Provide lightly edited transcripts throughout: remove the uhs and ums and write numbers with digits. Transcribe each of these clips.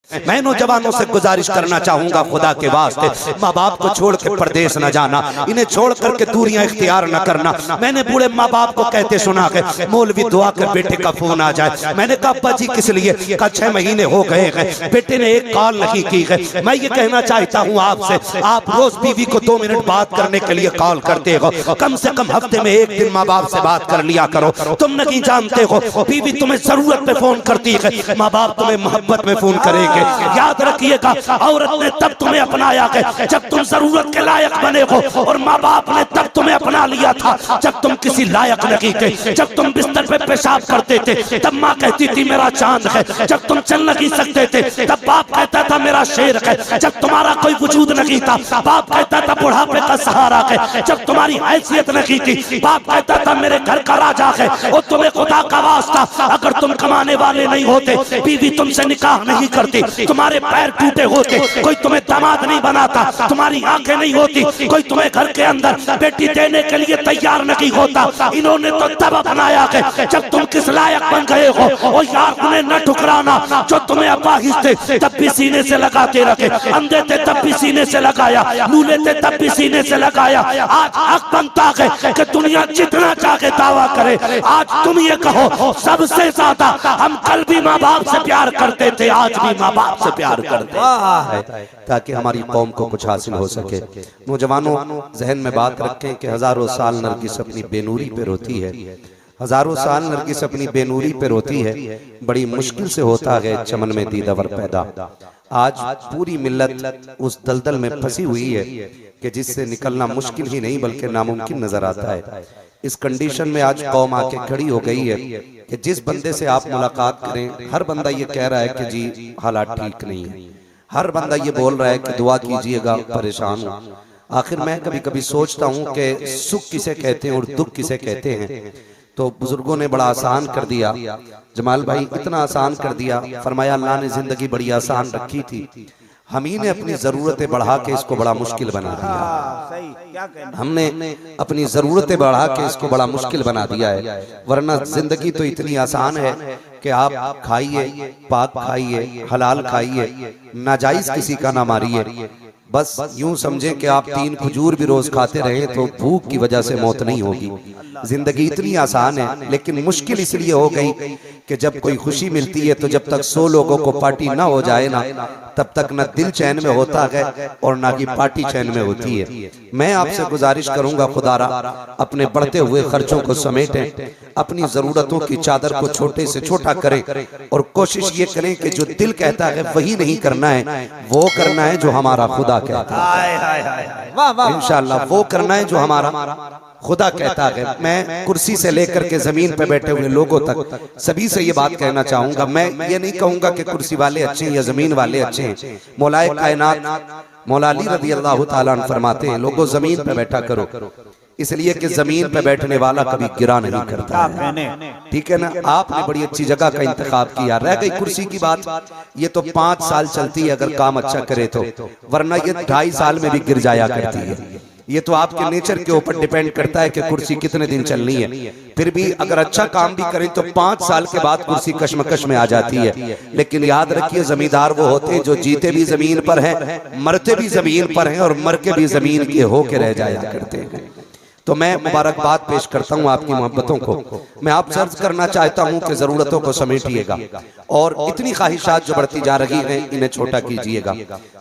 मैं नौजवानों से गुजारिश करना चाहूंगा, खुदा के वास्ते माँ बाप को छोड़ के परदेश न जाना, इन्हें छोड़ करके दूरियां इख्तियार न करना। मैंने बूढ़े माँ बाप को कहते सुना के मौलवी दुआ कर बेटे का फोन आ जाए। मैंने कहा अब्बा जी किस लिए? कहा 6 महीने हो गए हैं, बेटे ने एक कॉल नहीं की है। मैं ये कहना चाहता हूँ आपसे, आप रोज बीवी को 2 मिनट बात करने के लिए कॉल करते हो, कम से कम हफ्ते में 1 दिन माँ बाप से बात कर लिया करो। तुम नहीं जानते हो बीवी तुम्हें जरूरत पे फोन करती है, माँ बाप तुम्हें मोहब्बत में फोन करेंगे। याद रखिएगा, औरत ने तब तुम्हें अपनाया है जब तुम जरूरत के लायक बने हो, और माँ बाप ने तब तुम्हें अपना लिया था जब तुम किसी लायक नहीं थे। जब तुम बिस्तर पे पेशाब करते थे तब माँ कहती थी मेरा चांद है। जब तुम चल नहीं सकते थे तब बाप कहता था मेरा शेर है। जब तुम्हारा कोई वजूद नहीं था बाप कहता था बुढ़ापे का सहारा है। जब तुम्हारी हैसियत नहीं थी बाप कहता था मेरे घर का राजा है। और तुम्हें खुदा का वास्ता, अगर तुम कमाने वाले नहीं होते बीवी तुमसे निकाह नहीं करती, तुम्हारे पैर टूटे होते, कोई तुम्हें दामाद नहीं बनाता, तुम्हारी आंखें नहीं होती, कोई तुम्हें घर के अंदर बेटी देने के लिए तैयार नहीं होता। इन्होंने तो तब अपनाया है जब तुम किस लायक बन गए हो। और यार तुम्हें न ठुकराना, जो तुम्हें अपाहिज थे तब भी सीने से लगाते रखे, अंधे थे तब भी सीने से लगाया, लूले थे तब भी सीने से लगाया। आज हक बनता है कि दुनिया जितना चाहे दावा करे, आज तुम ये कहो सबसे ज्यादा हम कल भी माँ बाप से प्यार करते थे, आज भी माँ बाप से प्यार करते हैं, ताकि हमारी कौम को कुछ हासिल हो सके। नौजवानों जहन में बात रखें कि हजारों साल नरगिस अपनी बेनूरी पे रोती है, हजारों साल नरगिस अपनी बेनूरी पे रोती है। बड़ी मुश्किल से होता है चमन में दीदावर पैदा। आज पूरी मिल्लत उस दलदल में फंसी हुई है कि जिससे निकलना मुश्किल ही नहीं बल्कि नामुमकिन नजर आता है। इस कंडीशन में आज कौम आके खड़ी हो गई है कि जिस बंदे से आप मुलाकात करें हर बंदा ये कह रहा है कि जी हालात ठीक नहीं है, हर बंदा ये बोल रहा है कि दुआ कीजिएगा, परेशान हूं। आखिर मैं कभी कभी सोचता हूं कि सुख किसे कहते हैं और दुख किसे कहते हैं। तो बुजुर्गों ने बड़ा आसान कर दिया, जमाल भाई इतना आसान कर दिया, फरमाया अल्लाह ने जिंदगी बड़ी आसान रखी थी, हम ही ने अपनी जरूरतें बढ़ा के इसको बड़ा मुश्किल बना दिया। हमने अपनी जरूरतें बढ़ा के इसको बड़ा मुश्किल बना दिया है। वरना जिंदगी तो इतनी आसान है कि आप खाइए, पाक खाइए, हलाल खाइए, नाजायज किसी का ना मारिए। बस यूं समझें कि आप 3 खजूर भी रोज खाते रहे तो भूख की वजह से मौत नहीं होगी। जिंदगी इतनी आसान है, लेकिन मुश्किल इसलिए हो गई कि जब कोई खुशी मिलती है तो जब तक 100 लोगों को पार्टी ना हो जाए ना, तब तक न दिल चैन में होता है और ना कि पार्टी चैन में होती है। मैं आपसे गुजारिश करूंगा खुदारा अपने बढ़ते हुए खर्चों को समेटें, अपनी जरूरतों की चादर को छोटे से छोटा करें और कोशिश ये करें कि जो दिल कहता है वही नहीं करना है, वो करना है जो हमारा खुदा कहता है। इंशाअल्लाह वो करना है जो हमारा खुदा कहता है। मैं कुर्सी से लेकर के जमीन पे बैठे हुए लोगों तक सभी से ये बात कहना चाहूंगा, मैं ये नहीं कहूंगा कि कुर्सी वाले अच्छे हैं या जमीन वाले अच्छे हैं। मौलाए कायनात मौला अली रज़ी अल्लाह तआला अन्हु फरमाते हैं लोगों जमीन पे बैठा करो, इसलिए कि जमीन पे बैठने वाला कभी गिरा नहीं करता। ठीक है ना, आपने बड़ी अच्छी जगह का इंतखाब किया। रह गई कुर्सी की बात, ये तो 5 साल चलती है अगर काम अच्छा करे तो, वरना ये 2.5 साल में भी गिर जाया करती है। ये तो आपके नेचर के ऊपर डिपेंड करता है कि कुर्सी कितने दिन चलनी है। फिर भी अगर अच्छा काम भी करें तो 5 साल के बाद कुर्सी कश्मकश में आ जाती है। लेकिन याद रखिए जमींदार वो होते हैं जो जीते भी जमीन पर हैं, मरते भी जमीन पर हैं और मर के भी जमीन के होके रह जाया करते हैं। तो मैं मुबारकबाद पेश करता हूँ आपकी मोहब्बतों को। मैं आप सर्च करना चाहता हूँ कि जरूरतों को समेटिएगा और इतनी ख्वाहिशात जो बढ़ती जा रही हैं इन्हें छोटा कीजिएगा।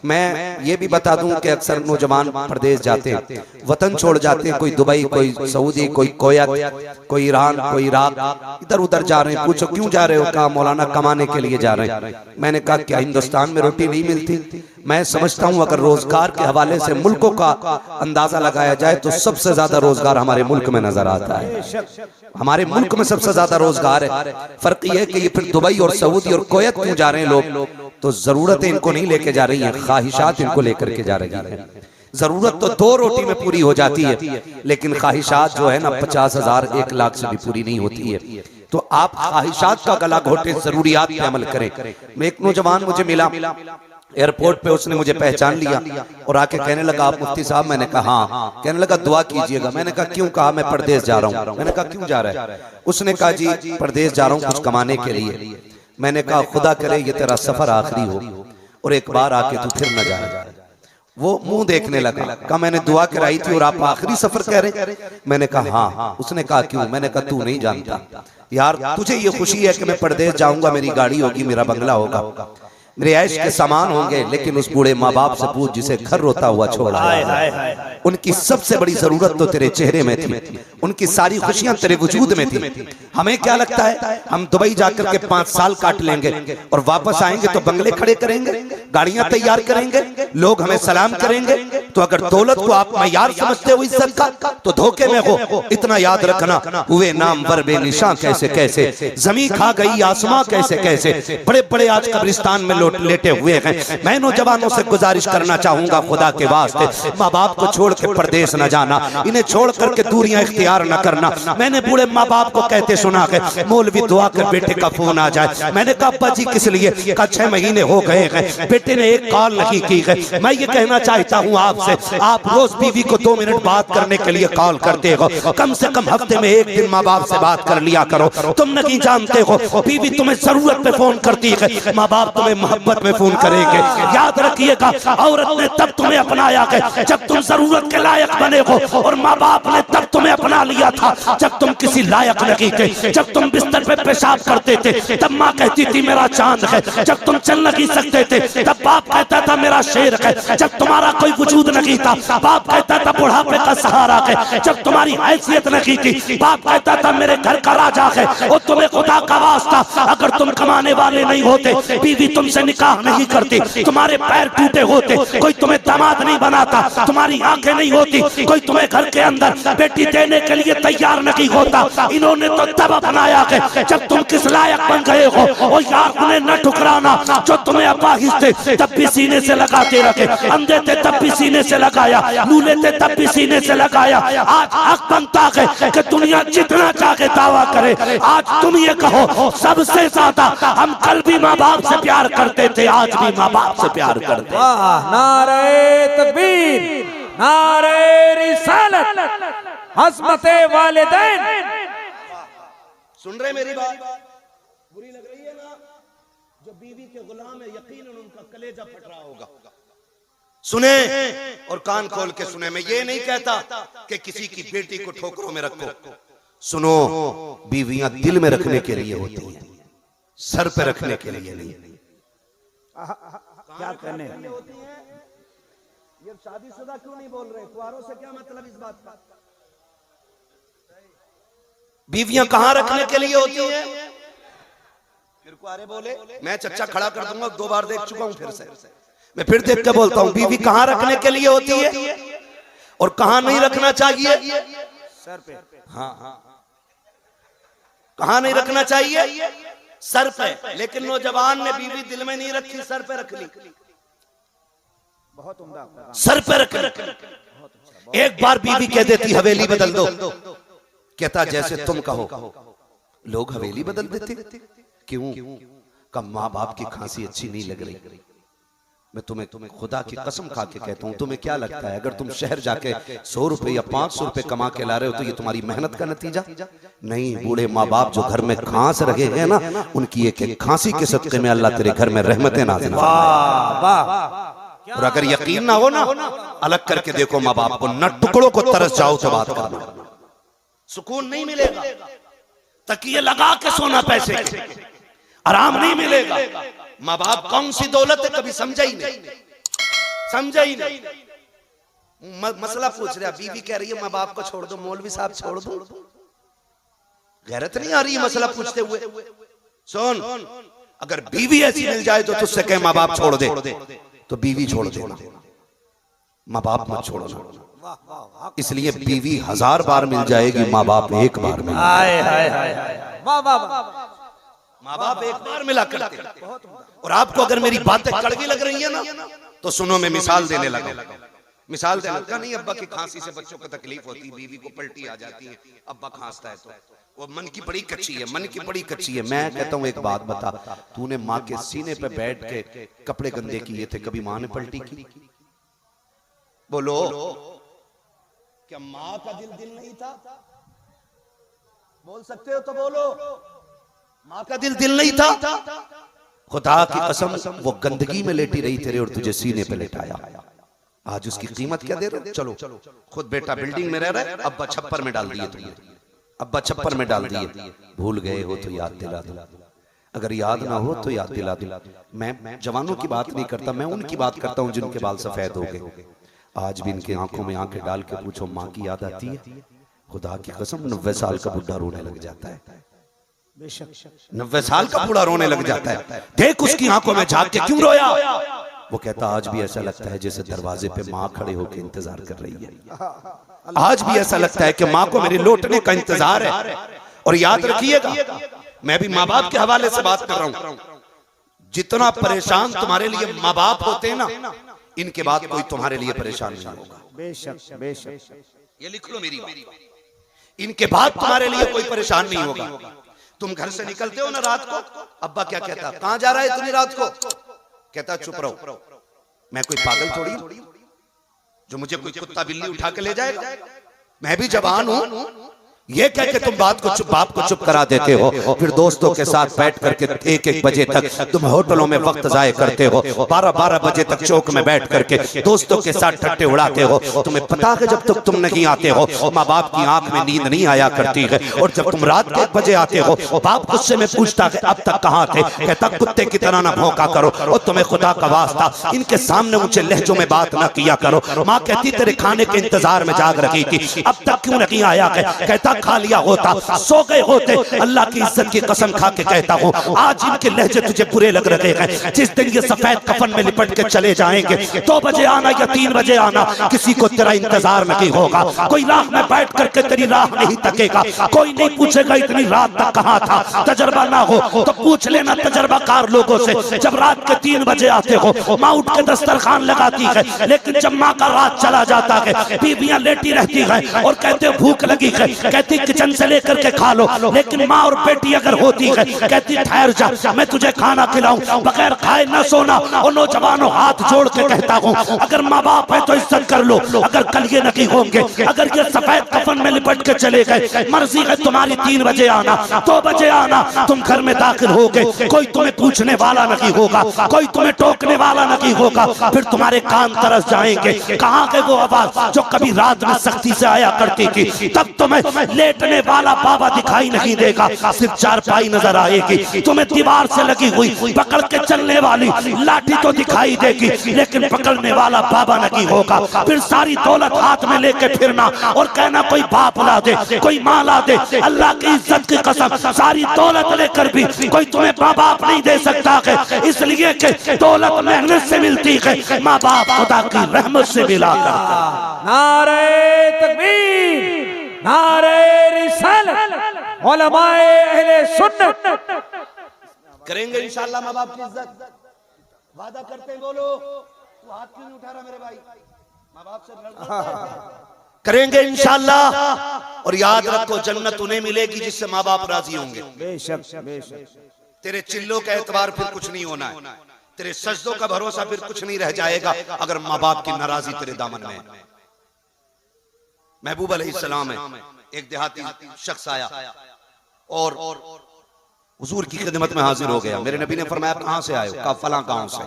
मैं ये भी बता दूं कि अक्सर नौजवान प्रदेश जाते हैं, वतन छोड़ जाते हैं, कोई दुबई, कोई सऊदी, कोई कोयत, कोई ईरान, कोई इराक, इधर उधर जा रहे हैं। पूछो क्यों जा रहे हो? कहा मौलाना कमाने के लिए जा रहे हैं। मैंने कहा क्या हिंदुस्तान में रोटी नहीं मिलती? मैं समझता हूँ अगर रोजगार के हवाले से मुल्कों का अंदाजा लगाया जाए तो सबसे ज्यादा रोजगार हमारे मुल्क में नजर आता है। हमारे मुल्क में सबसे ज्यादा रोजगार है। फर्क यह है कि ये फिर दुबई और सऊदी और कोयत क्यों जा रहे हैं लोग? तो जरूरतें इनको नहीं लेके जा रही हैं, ख्वाहिशात इनको लेकर के जा रही हैं। जरूरत तो 2 रोटी में पूरी हो जाती है, लेकिन ख्वाहिशात जो है ना 50,000 1 लाख से भी पूरी नहीं होती है। तो आप ख्वाहिशात का गला घोटे, जरूरियात पे अमल करें। मैं एक नौजवान मुझे मिला एयरपोर्ट पे, उसने मुझे पहचान लिया और आके कहने लगा आप मुफ्ती साहब? मैंने कहा हाँ। कहने लगा दुआ कीजिएगा। मैंने कहा क्यों? कहा मैं परदेश जा रहा हूँ। मैंने कहा क्यों जा रहा है? उसने कहा जी परदेश जा रहा हूँ कुछ कमाने के लिए। मैंने कहा खुदा करे ये तेरा सफर आखिरी हो। और एक बार आके तू फिर न जा। वो मुंह देखने लगा, कहा मैंने दुआ कराई थी और आप आखिरी सफर कह रहे। मैंने कहा हाँ। उसने कहा क्यों? मैंने कहा तू नहीं जानता यार, तुझे ये खुशी है कि मैं परदेश जाऊंगा, मेरी गाड़ी होगी, मेरा बंगला होगा, मेरे ऐश के सामान होंगे, लेकिन उस बूढ़े माँ बाप से पूछ जिसे घर रोता हुआ छोड़ा है। उनकी सबसे बड़ी जरूरत तो तेरे चेहरे में थी, उनकी सारी खुशियां तेरे वजूद में थी। हमें क्या लगता है हम दुबई जाकर के 5 साल काट लेंगे और वापस आएंगे तो बंगले खड़े करेंगे, गाड़ियां तैयार करेंगे, लोग हमें सलाम करेंगे। तो अगर दौलत को आप मयार समझते हो इज्जत का तो धोखे में हो। इतना याद रखना, हुए नाम वर बेनिशां कैसे कैसे, जमीन खा गई आसमां कैसे कैसे, बड़े बड़े आज कब्रिस्तान में लेटे हुए हैं। मैं नौजवानों से गुजारिश करना चाहूंगा खुदा के वास्ते, माँ बाप को छोड़ के परदेश न जाना, इन्हें छोड़ करके दूरियां इख्तियार न करना। मैंने बूढ़े माँ बाप को कहते सुना है मौलवी दुआ कर बेटे का फोन आ जाए। मैंने कहा अब्बा जी किस लिए? कहा 6 महीने हो गए हैं, बेटे ने एक कॉल नहीं की है। मैं ये कहना चाहता हूँ आपसे, आप रोज बीवी को 2 मिनट बात करने के लिए कॉल करते हो, कम से कम हफ्ते में 1 दिन माँ बाप से बात कर लिया करो। तुम नहीं जानते हो बीवी तुम्हें जरूरत पे फोन करती है, माँ बाप तुम्हें मोहब्बत में फोन करेंगे। याद रखिएगा, औरत ने तब तुम्हें अपनाया है जब तुम जरूरत के लायक बने हो, और माँ बाप ने तब तुम्हें अपना लिया था जब तुम किसी लायक नहीं थे। जब तुम बिस्तर पे पेशाब करते थे तब माँ कहती थी मेरा चांद है। जब तुम चल नहीं सकते थे तब बाप कहता था मेरा शेर है। जब तुम्हारा कोई वजूद नहीं था बाप कहता था बुढ़ापे का सहारा है। जब तुम्हारी हैसियत नहीं थी बाप कहता था मेरे घर का राजा है। और तुम्हें खुदा का वास्ता, अगर तुम कमाने वाले नहीं होते बीवी तुमसे निकाह नहीं करती, तुम्हारे पैर टूटे होते, कोई तुम्हें दामाद नहीं बनाता, तुम्हारी आंखें नहीं होती, कोई तुम्हें घर के अंदर बेटी देने के लिए तैयार नहीं होता। इन्होंने तो तब अपनाया है जब तुम किस लायक बन गए हो। और यार उन्हें न ठुकराना जो तुम्हें अपाहिज थे तब भी सीने से लगाते रखे, अंधे थे तब भी सीने से लगाया, लूले थे तब भी सीने से लगाया। आज हक बनता है कि दुनिया जितना चाहे दावा करे, आज तुम ये कहो सबसे ज्यादा हम कल भी माँ बाप से प्यार करते थे, आज भी माँ बाप से प्यार करते। नारे तकबीर, नारे रिसालत, हस्मते वालिदैन। सुन रहे मेरी बात? बुरी लग रही है ना? जो बीवी के गुलाम है यकीनन उनका कलेजा फट रहा होगा। सुने और कान खोल के सुने। मैं ये नहीं कहता कि किसी की बेटी को ठोकरों में रखो। सुनो, बीवियां दिल में रखने के लिए होती हैं, सर पे रखने के लिए नहीं। क्या करने होती है? ये शादीशुदा क्यों नहीं बोल रहे? कुआरों से क्या मतलब इस बात का? बीवियां कहां रखने के लिए होती हैं? फिर कुआरे बोले, मैं चच्चा खड़ा कर दूंगा, 2 बार देख चुका हूं, फिर से मैं फिर देख के बोलता हूं, बीवी कहां रखने के लिए होती है और कहां नहीं रखना चाहिए? सर पे। हाँ हाँ, कहां नहीं रखना चाहिए? सर पे। लेकिन नौजवान ने बीवी दिल में नहीं रखी, सर पे रख ली। बहुत उम्दा। सर पे रख। एक बार बीवी कह देती हवेली बदल दो, कहता जैसे तुम कहो। लोग हवेली बदल देते क्यों? का माँ बाप की खांसी अच्छी नहीं लग रही। मैं तुम्हें खुदा की कसम खा के कहता हूं, तुम्हें क्या लगता है अगर तुम शहर जाके 100 रुपए या 500 रुपए कमा के ला रहे हो तो ये तुम्हारी मेहनत का नतीजा नहीं? बूढ़े माँ बाप जो घर में खांस रहे हैं ना, उनकी एक एक खांसी के सदके में अल्लाह तेरे घर में रहमतें नाज़िल फरमाए। और अगर यकीन ना हो ना, अलग करके देखो माँ बाप को, न टुकड़ों को तरस जाओ तो बात करना, सुकून नहीं मिलेगा। तकिए लगा के सोना पैसे के, आराम नहीं मिलेगा। माँ बाप कौन सी दौलत है, कभी समझा ही नहीं, समझा ही नहीं। मसला पूछ रहा, बीवी कह रही है माँ बाप को छोड़ दो, मौलवी साहब छोड़ दो। गैरत नहीं आ रही है मसला पूछते हुए? सुन, अगर बीवी ऐसी मिल जाए तो तुझसे कहे माँ बाप छोड़ दे, तो बीवी छोड़ देना, माँ बाप मत छोड़ना। इसलिए बीवी 1000 बार मिल जाएगी, माँ बाप एक बार मिल। माँ बाप एक बार मिला करते। और आपको अगर मेरी बातें कड़वी लग रही है ना, तो सुनो, मैं मिसाल देने लगा। मिसाल देने लगा नहीं, अब्बा की खांसी से बच्चों को तकलीफ होती, बीवी को पलटी आ जाती है, अब्बा खांसता है तो वो मन की बड़ी कच्ची है, मन की बड़ी कच्ची है। मैं कहता हूँ एक बात बता, तूने माँ के सीने पे बैठ के कपड़े गंदे किए थे, कभी माँ ने पलटी की? बोलो, क्या माँ का दिल नहीं था? बोल सकते हो तो बोलो, माँ का दिल नहीं था? खुदा की कसम वो गंदगी में लेटी रही तेरे और तुझे सीने पे लेटाया। आज उसकी कीमत क्या दे रहे हो? चलो खुद बेटा बिल्डिंग में रह रहा है, अब्बा छप्पर में डाल दिए तुमने, अब्बा छप्पर में डाल दिए। भूल गए हो तो याद दिला दो, अगर याद ना हो तो याद दिला दो। मैं जवानों की बात नहीं करता, मैं उनकी बात करता हूँ जिनके बाल सफेद हो गए। आज भी इनके आंखों में आंखें डाल के पूछो माँ की याद आती है? खुदा की कसम 90 साल का बुढ़ा रोने लग जाता है, 90 साल का बूढ़ा रोने लग जाता है। देख उसकी आंखों में झांक के क्यों रोया? वो कहता आज भी ऐसा लगता है जैसे दरवाजे पे माँ खड़े होकर इंतजार कर रही है। आज भी ऐसा लगता है कि माँ को मेरे लौटने का इंतजार है। और याद रखिएगा, मैं भी माँ बाप के हवाले से बात कर रहा हूं, जितना परेशान तुम्हारे लिए माँ बाप होते हैं ना, इनके बाद कोई तुम्हारे लिए परेशान नहीं होगा। बेशक बेशक, ये लिख लो मेरी बात, इनके बाद तुम्हारे लिए कोई परेशान नहीं होगा। तुम घर से निकलते हो ना रात को, अब्बा क्या कहता, कहां जा रहा है इतनी रात को? कहता चुप रहो, मैं कोई पागल थोड़ी हूं जो मुझे कोई कुत्ता बिल्ली उठा के ले जाएगा, मैं भी जवान हूं। ये कह के तुम बाप को चुप करा देते हो। फिर दोस्तों के साथ बैठ करके 1-1 बजे तक तुम होटलों में वक्त जाया करते हो, 12-12 बजे तक चौक में बैठ करके दोस्तों के साथ ठट्टे उड़ाते हो। तुम्हें पता है जब तक तुम नहीं आते हो माँ बाप की आंख में नींद नहीं आया करती है। और जब तुम रात के 1 बजे आते हो, बाप गुस्से में पूछता है अब तक कहाँ थे? कहता कुत्ते की तरह ना भौंका करो, और तुम्हें खुदा का वास्ता इनके सामने ऊंचे लहजों में बात ना किया करो। माँ कहती तेरे खाने के इंतजार में जाग रही थी, अब तक क्यों नहीं आया? कहता खा लिया होता, सो गए होते। अल्लाह की इज्जत की कसम खा के कहता हूँ आज इनके लहजे तुझे बुरे लग रहे हैं। जिस दिन ये सफेद कफन में लिपट के चले जाएंगे, 2 बजे आना या 3 बजे आना, किसी को तेरा इंतजार नहीं होगा। कोई राह में बैठ करके तेरी राह नहीं तकेगा, कोई नहीं पूछेगा इतनी रात तक कहाँ था। तजर्बा ना हो तो पूछ लेना तजर्बाकार लोगों से। जब रात के 3 बजे आते हो, माँ उठ के दस्तरखान लगाती है, लेकिन जब माँ का रात चला जाता है, बीवियां लेटी रहती है और कहते भूख लगी है, कहती किचन से लेकर के खा लो। लेकिन माँ और बेटी अगर होती है, कहती ठहर जा मैं तुझे खाना खिलाऊं, बगैर खाए न सोना। और नौजवानों हाथ जोड़ के कहता हूँ अगर माँ बाप है तो इज्जत कर लो, अगर कल ये नहीं होंगे, अगर ये सफेद कफन में लिपट के चले गए, मर्जी है तुम्हारी 3 बजे आना, 2 बजे आना, तुम घर में दाखिल हो गए, कोई तुम्हें पूछने वाला नहीं होगा, कोई तुम्हें टोकने वाला नहीं होगा। फिर तुम्हारे कान तरस जाएंगे, कहाँ के वो आवाज जो कभी रात में सख्ती से आया करती थी। तब तुम्हें लेटने वाला बाबा दिखाई नहीं देगा, सिर्फ चारपाई नजर आएगी। तुम्हें दीवार से लगी हुई पकड़ के चलने वाली लाठी तो दिखाई देगी, लेकिन पकड़ने वाला बाबा नहीं होगा। फिर सारी दौलत हाथ में लेके फिरना और कहना कोई बाप ला दे, कोई माँ ला दे। अल्लाह की इज्जत की कसम, सारी दौलत लेकर भी कोई तुम्हें माँ बाप नहीं दे सकता है, इसलिए कि दौलत मेहनत से मिलती है, माँ बाप खुदा की रहमत से मिला करता है। नारे तकबीर, नारे रिसालत, उलमाए अहले सुन्नत। करेंगे इंशाअल्लाह माँ बाप की इज्जत, वादा करते हैं। बोलो तू हाथ क्यों नहीं उठा रहा मेरे भाई? माँ बाप से लड़ करेंगे इंशाअल्लाह। और याद रखो जन्नत उन्हें मिलेगी जिससे माँ बाप राजी होंगे। बेशक बेशक, तेरे चिल्लों का एतबार फिर कुछ नहीं होना है, तेरे सजदों का भरोसा फिर कुछ नहीं रह जाएगा अगर माँ बाप की नाराजी तेरे दामन में है। महबूब अलैहिस्सलाम है, एक देहाती शख्स आया और हुजूर की खिदमत में हाजिर हो गया। मेरे नबी ने फरमाया कहां से आए हो? कहा फलां गांव से।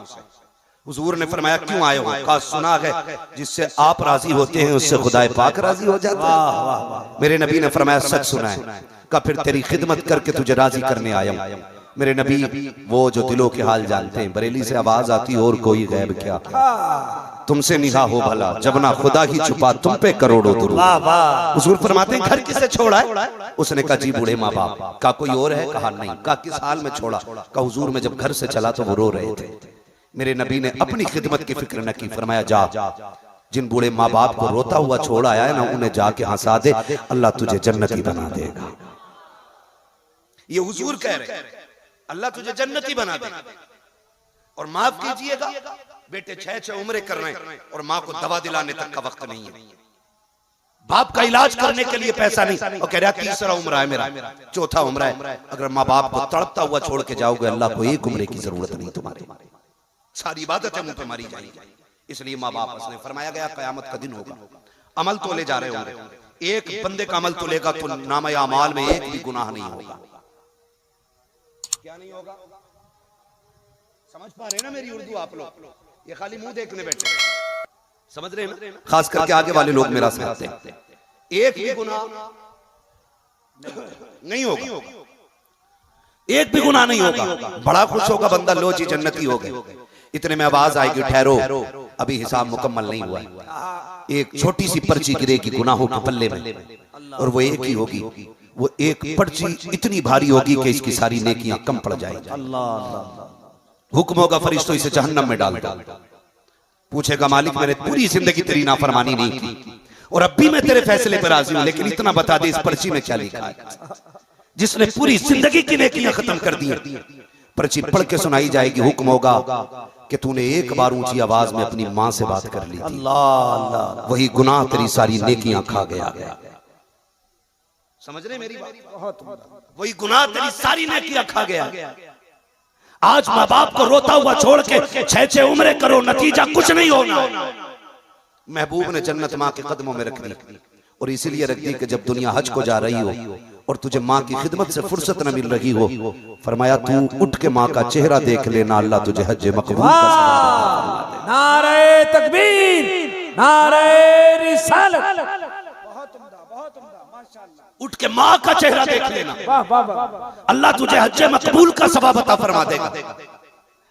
हुजूर ने फरमाया क्यों आए हो? कहा सुना है जिससे आप राजी होते हैं उससे खुदा पाक राजी हो जाता है। मेरे नबी ने फरमाया सच सुना है। कहा फिर तेरी खिदमत करके तुझे राजी करने आया हूं। मेरे नबी वो जो दिलों के हाल जानते हैं, बरेली से आवाज आती और कोई गैब क्या, तुमसे निगाह हो भला जब ना खुदा ही छुपा तुम पे करोड़ों दुरूद। हुजूर फरमाते हैं घर किसे छोड़ा है? उसने कहा जी बूढ़े माँ बाप। का कोई और है? कहा नहीं। का किस हाल में छोड़ा? का हुजूर में जब घर से चला तो वो रो रहे थे। मेरे नबी ने अपनी खिदमत की फिक्र न की, फरमाया जा जिन बूढ़े माँ बाप को रोता हुआ छोड़ आया है ना, उन्हें जाके हंसा दे, अल्लाह तुझे जन्नती बना देगा। ये हुजूर कह रहे हैं अल्लाह तुझे जन्नती बना दे। और माफ कीजिएगा बेटे 6-6 उम्रें कर रहे हैं और माँ को दवा दिलाने तक का वक्त नहीं है, बाप का इलाज करने के लिए पैसा नहीं, और कह रहा तीसरा उम्र है मेरा, चौथा उम्र है। अगर माँ बाप को तड़पता हुआ छोड़ के जाओगे अल्लाह को 1 उम्रे की जरूरत नहीं, तुम्हारे सारी इबादतें मुंह पे मारी जाएंगी। इसलिए माँ बाप ने फरमाया गया कयामत का दिन होगा, अमल तोले जा रहे होंगे, एक बंदे का अमल तोलेगा तो नामे अमाल में एक भी गुनाह नहीं होगा। क्या नहीं होगा? समझ पा रहे हैं ना मेरी उर्दू आप लोग? ये खाली मुंह देखने बैठे, समझ रहे हैं? खास करके आगे वाले लोग मेरा समझते हैं। एक भी गुनाह नहीं होगा, एक भी गुनाह नहीं होगा। बड़ा खुश होगा बंदा, लो जी जन्नती हो गए। इतने में आवाज आएगी, ठहरो अभी हिसाब मुकम्मल नहीं हुआ। एक छोटी सी पर्ची गिरेगी गुनाहों के पल्ले में, और वो एक ही होगी। वो एक पर्ची इतनी भारी होगी कि इसकी सारी नेकियां कम पड़ जाएगी। हुक्म होगा फरिश्तों इसे जहन्नम में डाल दो। पूछेगा मालिक मैंने पूरी जिंदगी तेरी नाफरमानी नहीं की और अब भी मैं तेरे फैसले पर राजी हूं, लेकिन इतना बता दे इस पर्ची में क्या लिखा है? जिसने पूरी जिंदगी की नेकियां खत्म कर दी, पर्ची पढ़ के सुनाई जाएगी। हुक्म होगा कि तूने एक बार ऊंची आवाज में अपनी मां से बात कर ली थी, अल्लाह वही गुनाह तेरी सारी नेकियां खा गया। समझ रहे मेरी बात? वही गुनाह तेरी सारी नेकियां खा गया। आज माँ बाप को रोता हुआ छोड़ के 6-6 उम्रें करो, नतीजा कुछ नहीं होना। महबूब ने जन्नत माँ के कदमों में रख दी, और इसीलिए रख दी कि जब दुनिया हज को जा रही हो और तुझे माँ की खिदमत से फुर्सत न मिल रही हो, फरमाया तू उठ के माँ का चेहरा देख लेना, अल्लाह तुझे हज मकबूल का सवाब दे। नारे तकबीर, नारे रिसालत। बहुत उम्दा, बहुत उम्दा, माशाअल्लाह। उठ के माँ का चेहरा देख लेना, वाह वाह वाह, अल्लाह तुझे हज मकबूल का सवाब अता फरमा देगा।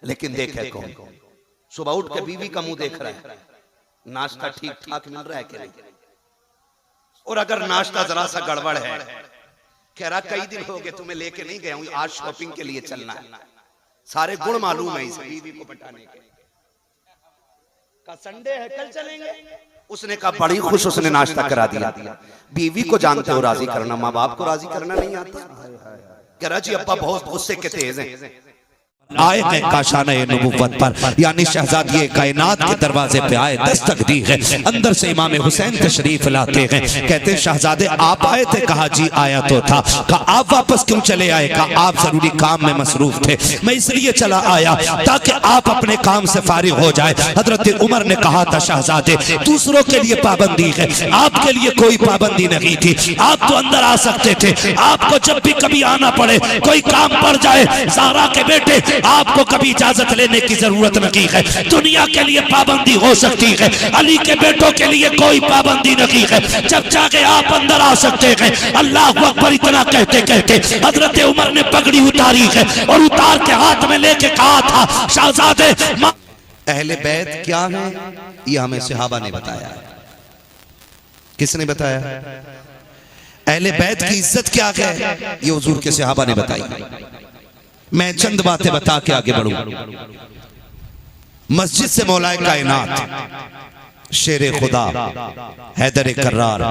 लेकिन देखे कौन? सुबह उठ के बीवी का मुंह देख रहा है, नाश्ता ठीक ठाक मिल रहा है कि नहीं? और अगर नाश्ता जरा सा गड़बड़ है, कह रहा कई दिन हो गए तुम्हें लेके नहीं गया हूं, आज शॉपिंग के लिए चलना है। सारे गुण मालूम है इसे बीवी को पटाने के। का संडे है कल चलेंगे, उसने कहा बड़ी खुश, उसने नाश्ता करा दिया। बीवी को जानते हो राजी करना, माँ बाप को राजी करना नहीं आता। कह रहा जी अब्बा बहुत गुस्से के तेज हैं। आए हैं काशाना नबुव्वत पर, यानी शहजादी कायनात के दरवाजे पे आए, दस्तक दी है। अंदर से इमाम हुसैन तशरीफ लाते हैं। कहते हैं शहजादे आप आए थे? कहा जी आया तो था। कहा आप वापस क्यों चले आए? कहा आप जरूरी काम में मसरूफ थे, मैं इसलिए चला आया ताकि आप अपने काम से फारिग हो जाए। हजरत उमर ने कहा था शहजादे दूसरों के लिए पाबंदी है, आपके लिए कोई पाबंदी नहीं थी, आप तो अंदर आ सकते थे। आपको जब भी कभी आना पड़े, कोई काम पड़ जाए, ज़हरा के बेटे आपको कभी इजाजत लेने की जरूरत नहीं है। दुनिया के लिए पाबंदी हो सकती है, अली के बेटों के लिए कोई पाबंदी नहीं है। जब चाहे आप अंदर आ सकते हैं। अल्लाह अकबर इतना कहते कहते हजरत उमर ने पगड़ी उतारी है और उतार के हाथ में लेके कहा था शहजादे अहले बैत क्या है? ये हमें सहाबा ने बताया। किसने बताया? अहले बैत की इज्जत क्या है, ये हुजूर के सहाबा ने बताई। मैं चंद बातें बता के आगे बढ़ूं। मस्जिद से मौलाए कायनात शेर खुदा हैदर कर्रार,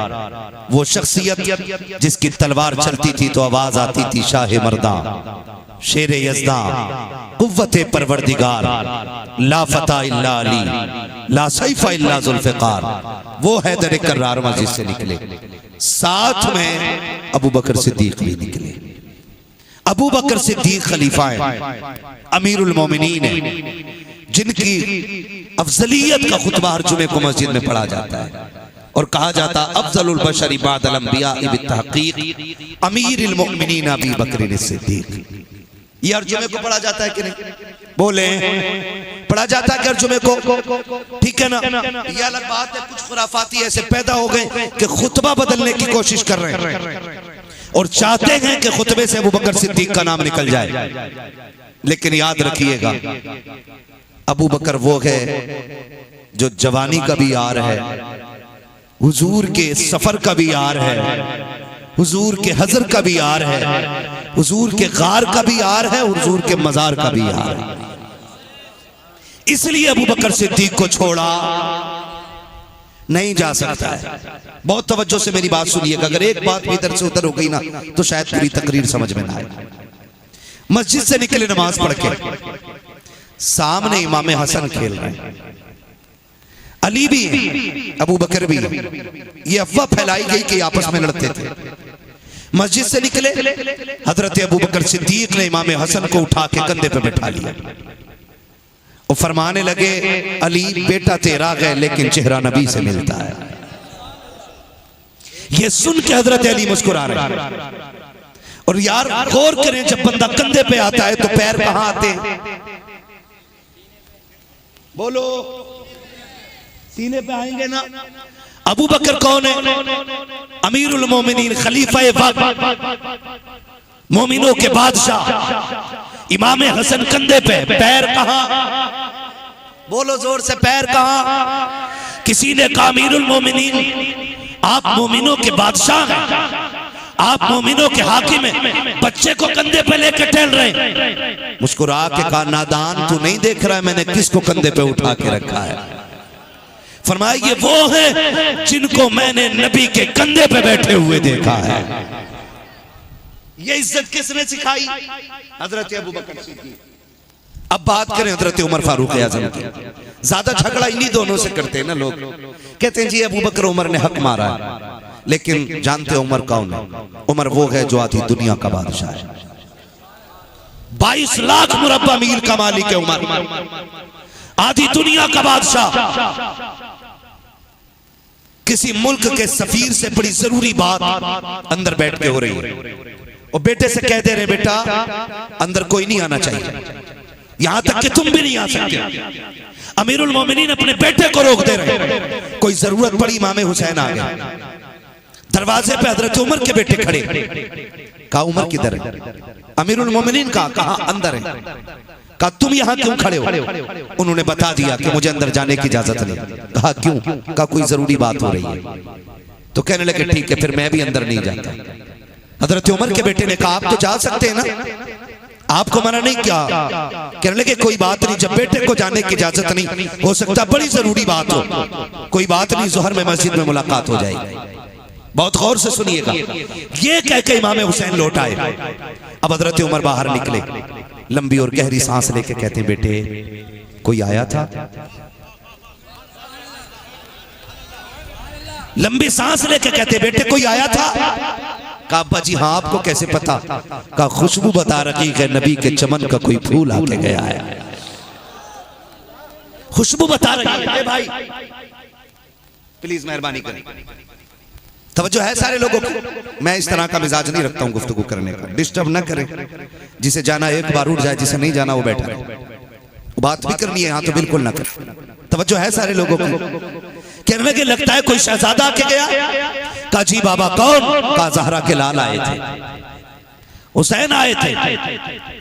वो शख्सियत जिसकी तलवार चलती थी तो आवाज आती थी शाह मर्दा, शेर यज़दा, कुव्वते परवरदिगार, ला फता इल्ला अली, ला सैफा इल्ला जुल्फ़िकार, वो हैदर कर्रार मस्जिद से निकले। साथ में अबू बकर सिद्दीक भी निकले। अबू बकर सिद्दीक खलीफा है, अमीरुल मोमिनीन है, जिनकी अफजलियत का खुतबा हर जुमे को मस्जिद में पढ़ा जाता है और कहा जाता अफजलुल बशरी बादल अंबिया बित्तहक़ीक़ अमीरुल मोमिनीन अबू बकर सिद्दीक। ये हर जुमे को पढ़ा जाता है कि नहीं? बोले पढ़ा जाता है कि हर जुमे को? ठीक है ना? ये अलग बात है कुछ खुराफाती ऐसे पैदा हो गए कि खुतबा बदलने की कोशिश कर रहे हैं और चाहते हैं कि खुतबे से अबू बकर सिद्दीक का नाम निकल जाए। लेकिन याद रखिएगा अबू बकर वो है जो जवानी का भी यार है, हुजूर के सफर का भी यार है, हुजूर के हजर का भी यार है, हुजूर के गार का भी यार है, हुजूर के मजार का भी यार है। इसलिए अबू बकर सिद्दीक को छोड़ा नहीं जा सकता है। बहुत तवज्जो से मेरी बात सुनिएगा, अगर एक बात भी इधर से उधर हो गई ना तो शायद पूरी तकरीर समझ में ना आए। मस्जिद से निकले नमाज पढ़ के, सामने इमाम हसन खेल रहे हैं, अली भी है, अबू बकर भी है। ये अफवाह फैलाई गई कि आपस में लड़ते थे। मस्जिद से निकले, हजरत अबू बकर सिद्दीक ने इमाम हसन को उठा के कंधे पे बैठा लिया और फरमाने लगे अली बेटा तेरा है लेकिन चेहरा नबी से मिलता है। ये सुन के हजरत अली मुस्कुरा रहे हैं। और यार गौर करें, जब बंदा कंधे पे आता है तो पैर कहां आते हैं? बोलो, सीने पे आएंगे ना। अबू बकर कौन है? अमीरुल मोमिनीन, खलीफा वक्त, मोमिनों के बादशाह। इमाम हसन कंधे पे, पैर कहां? बोलो जोर से, पैर कहां? किसी ने कहा अमीरुल मोमिनीन, आप मोमिनों के बादशाह हैं, आप मोमिनों के हाकिम हैं, बच्चे को कंधे पे लेकर टहल रहे हैं। मुस्कुरा के कहा, नादान तू नहीं देख रहा है मैंने किसको कंधे पे उठा के रखा है? फरमाया ये वो है जिनको मैंने नबी के कंधे पे बैठे हुए देखा है। ये इज्जत किसने सिखाई? हजरत अबू बकर सिद्दीक। अब बात करें हजरत उमर फारूक आजम की। ज्यादा झगड़ा इन्हीं दोनों से करते हैं ना लोग। कहते हैं जी अबू बकर उमर ने हक मारा है, लेकिन जानते उमर कौन है? उमर वो है जो आधी दुनिया का बादशाह है। 22 लाख मुरब्बा मील का मालिक है उमर, आधी दुनिया का बादशाह। किसी मुल्क के सफीर से बड़ी जरूरी बात अंदर बैठ के हो रही है, और बेटे से कह दे रहे बेटा अंदर कोई नहीं आना चाहिए, यहां तक कि तुम भी नहीं आ सकते। अमीरुल मोमिनीन अपने बेटे को रोक दे रहे। कोई जरूरत पड़ी, इमाम हुसैन आ गए, दरवाजे पे हजरत उमर के बेटे खड़े। कहा उमर किधर है? अमीरुल मोमिनीन कहा अंदर है। कहा तुम यहां क्यों खड़े हो? उन्होंने बता दिया कि मुझे अंदर जाने की इजाजत नहीं। कहा क्यों? कहा कोई जरूरी बात हो रही है। तो कहने लगे ठीक है फिर मैं भी अंदर नहीं जाता। हजरत उमर के बेटे ने कहा आप तो जा सकते हैं ना, आपको मना नहीं किया। कहने लगे कोई बात नहीं, जब बेटे को जाने की इजाजत नहीं, हो सकता बड़ी जरूरी बात हो, कोई बात नहीं, जोहर में मस्जिद में मुलाकात हो जाएगी। बहुत गौर से सुनिएगा। ये कह के इमाम हुसैन लौट आए। अब हजरत उमर बाहर निकले, लंबी और गहरी सांस लेके कहते बेटे कोई आया था? लंबी सांस लेके कहते बेटे कोई आया था? कहा अब्बा जी हाँ, आपको कैसे पता? कहा खुशबू बता रही है नबी के चमन का कोई फूल आके गया है, खुशबू बता रही है। भाई प्लीज मेहरबानी करें, तवज्जो है सारे लोगों को। मैं इस तरह का मिजाज नहीं रखता हूं गुफ्तगू करने का, डिस्टर्ब ना करें। जिसे जाना एक बार उठ जाए, जिसे नहीं जाना वो बैठा रहे। बात भी करनी है यहाँ तो बिल्कुल ना करें। तवज्जो है सारे लोगों को। कहने लगे लगता है कोई शहजादा आके गया। कहा जी बाबा कौन? कहा ज़हरा के लाल आए थे, हुसैन आए थे।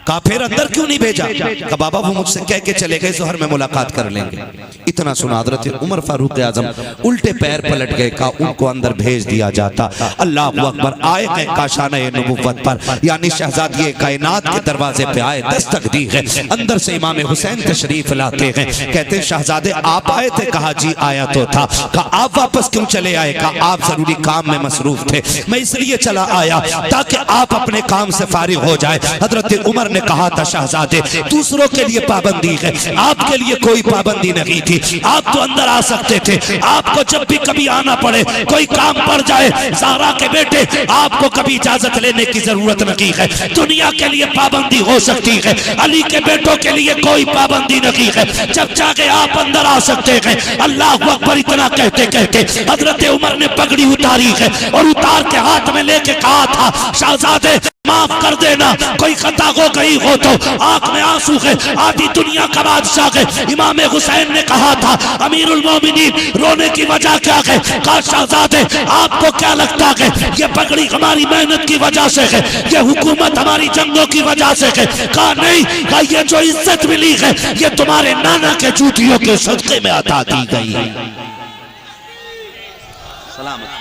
कहा फिर अंदर क्यों नहीं भेजा? कहा बाबा वो मुझसे कह के चले गए जोहर में मुलाकात कर लेंगे। इतना सुना हजरत उमर फारूक आजम उल्टे पैर पलट गए। कहा उनको अंदर भेज दिया जाता। अल्लाह अकबर। आए हैं काशाने नबुव्वत पर, यानी शहजादी कायनात के दरवाजे पे आए, दस्तक दी है। अंदर से इमाम हुसैन तशरीफ लाते हैं। कहते हैं शहजादे आप आए थे? कहा जी आया तो था। कहा आप वापस क्यों चले आए? कहा आप जरूरी काम में मसरूफ थे, मैं इसलिए चला आया ताकि आप अपने काम से फारिग हो जाए। हजरत उमर ने कहा था शहजादे दूसरों के लिए पाबंदी है, आपके लिए कोई पाबंदी नहीं थी, आप तो अंदर आ सकते थे। आपको जब भी कभी आना पड़े, कोई काम पड़ जाए, ज़हरा के बेटे आपको कभी इजाजत लेने की जरूरत नहीं है। दुनिया के लिए पाबंदी हो सकती है, अली के बेटों के लिए कोई पाबंदी नहीं है। जब चाहे आप अंदर आ सकते हैं। अल्लाह अकबर। इतना कहते कहते हजरत उमर ने पगड़ी उतारी है और उतार के हाथ में लेके कहा था शहजादे माफ कर देना, कोई खता हो गई हो तो। आंख में आंसू है, आधी दुनिया का बादशाह है। इमाम हुसैन ने कहा था अमीरुल मोमिनीन रोने की वजह क्या है? कहा शहजादे आपको क्या लगता है ये पगड़ी हमारी मेहनत की वजह से है, ये हुकूमत हमारी जंगों की वजह से है? कहा नहीं, कहा ये जो इज्जत मिली है ये तुम्हारे नाना के जूतियों के सदके में अता की गई है। सलामत।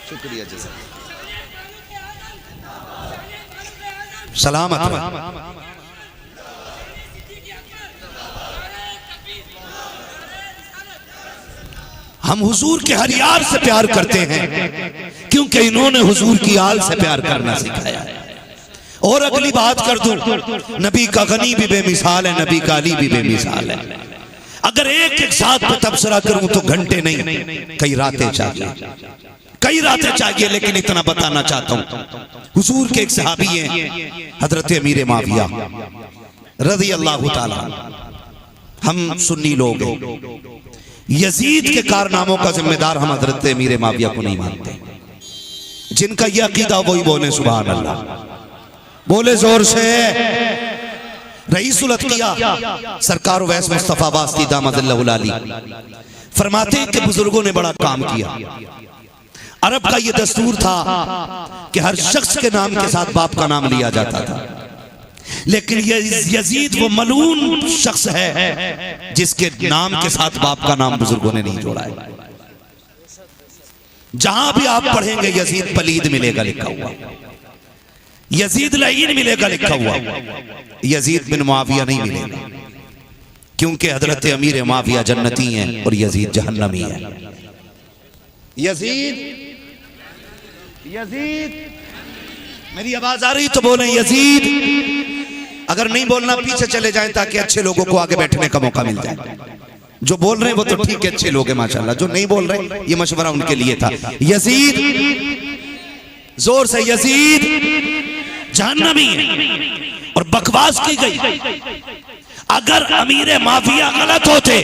शुक्रिया जज़ाक। सलामत। हम हुजूर के हर यार से प्यार करते हैं क्योंकि इन्होंने हुजूर की आल से प्यार करना सिखाया है। और अगली बात कर दूं, नबी का गनी भी बेमिसाल है, नबी का अली भी बेमिसाल है। अगर एक एक साथ पे तबसरा करूं तो घंटे नहीं कई रातें चाहिए, कई रातें चाहिए। लेकिन इतना बताना चाहता हूं, हुजूर के एक सहाबी हैं हजरत अमीर माविया रज़ी अल्लाह ताला। हम सुन्नी लोग हैं, यजीद के कारनामों का जिम्मेदार हम हजरत अमीर माविया को नहीं मानते। जिनका यह अकीदा वही बोले सुभान अल्लाह, बोले जोर से। रईसुल अतकिया सरकार वैस मुस्तफा वास्ती दामदल्लाहुल अली फरमाते हैं कि बुजुर्गों ने बड़ा काम किया। अरब का यह दस्तूर था कि हर शख्स के नाम के साथ बाप का नाम लिया जाता था, लेकिन यजीद वो मलून शख्स है जिसके नाम के साथ बाप का नाम बुजुर्गों ने नहीं जोड़ा है। जहां भी आप पढ़ेंगे यजीद पलीद मिलेगा लिखा हुआ, यजीद लईन मिलेगा लिखा हुआ, यजीद बिन मुआविया नहीं मिलेगा, क्योंकि हजरत अमीर मुआविया जन्नती हैं और यजीद जहन्नमी है। यजीद यजीद मेरी आवाज आ रही तो बोलें यजीद। अगर नहीं बोलना पीछे चले जाएं ताकि अच्छे लोगों को आगे बैठने का मौका मिल जाए। जो बोल रहे हैं वो तो ठीक है, अच्छे लोग हैं माशाल्लाह, जो नहीं बोल रहे ये मशवरा उनके लिए था। यजीद, जोर से यजीद जहन्नमी है और बकवास की गई। अगर अमीर माफिया गलत होते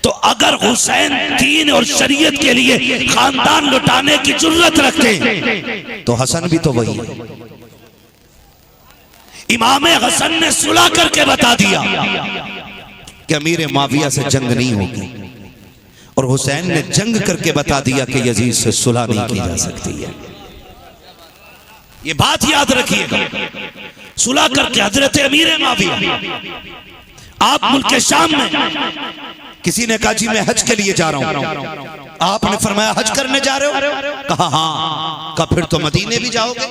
तो अगर हुसैन दीन और शरीयत के लिए खानदान लुटाने की जुर्रत रखते तो हसन भी तो वही है। इमाम हसन ने सुलह करके बता दिया कि अमीर माविया से जंग नहीं होगी, और हुसैन ने जंग करके बता दिया कि यजीद से सुलह नहीं की जा सकती है। ये बात याद रखिएगा। सुलह करके हजरत अमीर माविया, आप मुल्क शाम में, किसी ने कहा जी मैं हज के लिए जा रहा हूं, आपने फरमाया हज करने जा रहे हो? कहा हाँ। कहा फिर तो मदीने भी जाओगे?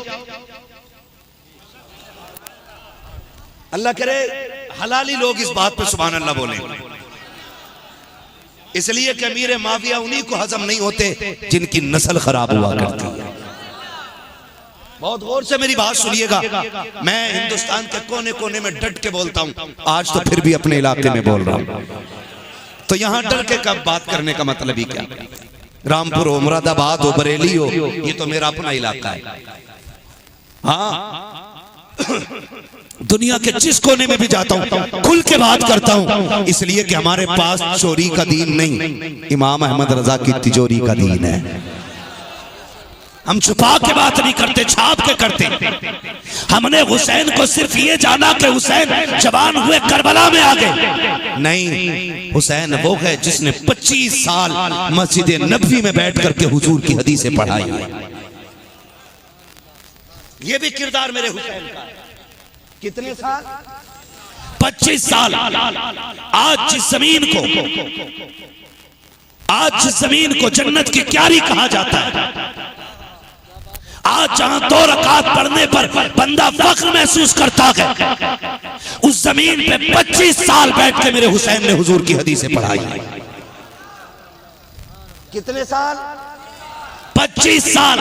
अल्लाह करे हलाली लोग इस बात पे सुभान अल्लाह बोले, इसलिए कि अमीर माविया उन्हीं को हजम नहीं होते जिनकी नस्ल खराब हुआ करती है। बहुत गौर से मेरी बात सुनिएगा। मैं हिंदुस्तान के कोने कोने में डट के बोलता हूं, आज तो फिर भी अपने इलाके में बोल रहा हूं, तो यहां डर के कब बात करने का मतलब ही क्या? रामपुर हो, मुरादाबाद हो, बरेली हो, ये तो मेरा अपना इलाका है। हाँ, दुनिया के जिस कोने में भी जाता हूं खुल के बात करता हूं, इसलिए कि हमारे पास चोरी का दीन नहीं, इमाम अहमद रजा की तिजोरी का दीन है। हम छुपा के बात नहीं करते, छाप के करते। हमने हुसैन को सिर्फ ये जाना कि हुसैन जवान हुए करबला में आ गए, नहीं, हुसैन वो है जिसने 25 साल मस्जिद नबवी में बैठ करके हुजूर की हदीसें पढ़ाई है। ये भी किरदार मेरे हुसैन का। कितने साल? 25 साल। आज जिस जमीन को जन्नत की क्यारी कहा जाता है, आज जहां 2 रकात पढ़ने पर बंदा फख्र महसूस करता है, उस जमीन पे 25 साल बैठ के मेरे हुसैन ने हुजूर की हदीसें पढ़ाई है। कितने साल? 25 साल।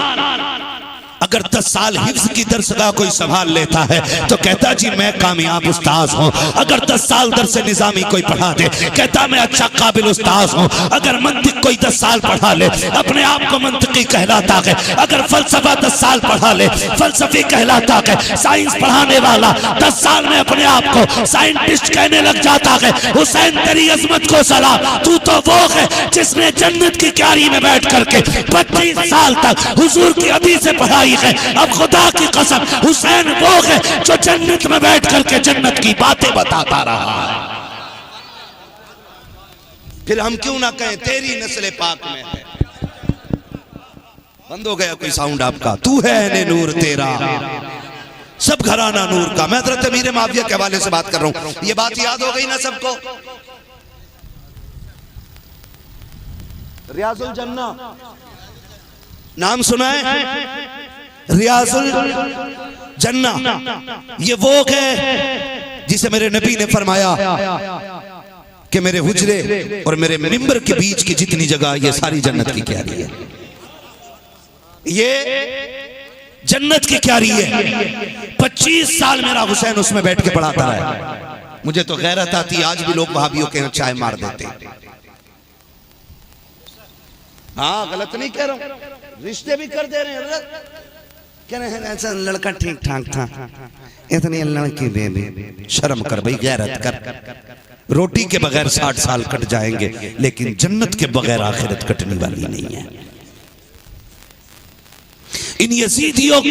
अगर 10 साल हिफ्ज की दरसगाह कोई संभाल लेता है तो कहता जी मैं कामयाब उस्ताद हूं। अगर 10 साल दरस निजामी कोई पढ़ा दे कहता मैं अच्छा काबिल उस्ताद हूं। अगर मंतिक कोई 10 साल पढ़ा ले अपने आप को मंतिकी कहलाता है। अगर फलसफा 10 साल पढ़ा ले फलसफी कहलाता है। साइंस पढ़ाने वाला 10 साल में अपने आप को साइंटिस्ट कहने लग जाता है। हुसैन तेरी अजमत को सलाम, तू तो वो है जिसने जन्नत की क्यारी में बैठ करके 25 साल तक हुजूर की हदीसें पढ़ाई है। अब खुदा की कसम हुसैन वो है जो जन्नत में बैठ करके जन्नत की बातें बताता रहा है। फिर हम क्यों ना कहें तेरी नस्ल पाक में है। बंद हो गया कोई साउंड आपका? तू है ने नूर तेरा, सब घराना नूर का। मैं हज़रत अमीर माविया के हवाले से बात कर रहा हूं। ये बात याद हो गई ना सबको? रियाजुल जन्ना नाम सुना है? रियाजुल जन्ना ये वो है जिसे मेरे नबी ने फरमाया कि मेरे हुजरे और मेरे मिंबर के बीच की जितनी जगह ये सारी जन्नत की क्यारी है। ये जन्नत की क्यारी है। 25 साल मेरा हुसैन उसमें बैठ के पढ़ाता रहा। मुझे तो गैरत आती, आज भी लोग वहाबियों के चाय मार देते। हाँ, गलत नहीं कह रहा हूं, रिश्ते भी कर दे रहे हैं। कह रहे हैं ऐसा लड़का ठीक ठाक था, इतनी लड़की दे दे। शर्म कर भाई, गैरत कर। रोटी के बगैर 60 साल कट जाएंगे, लेकिन जन्नत के बगैर आखिरत कटने वाली नहीं है। इन यजीदियों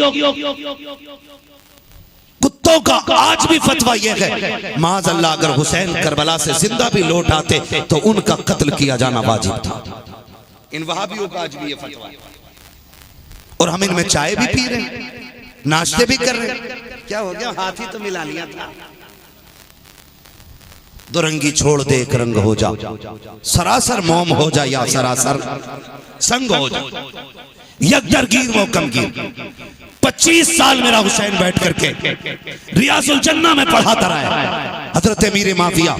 कुत्तों का आज भी फतवा यह है, माज़ अल्लाह अगर हुसैन करबला से जिंदा भी लौट आते तो उनका कत्ल किया जाना वाजिब था। इन वहाबियों का आज भी ये फतवा है। और हम इनमें चाय भी पी रहे हैं, नाश्ते भी कर रहे हैं। क्या हो गया, हाथ ही तो मिला लिया था। दुरंगी छोड़ दे एक रंग हो जा, सरासर मोम हो जा या सरासर संग हो जा, यकदरगीर वो कमगीर। 25 साल मेरा हुसैन बैठ करके रियाजुल जन्ना में पढ़ाता रहा है। हजरत अमीर माविया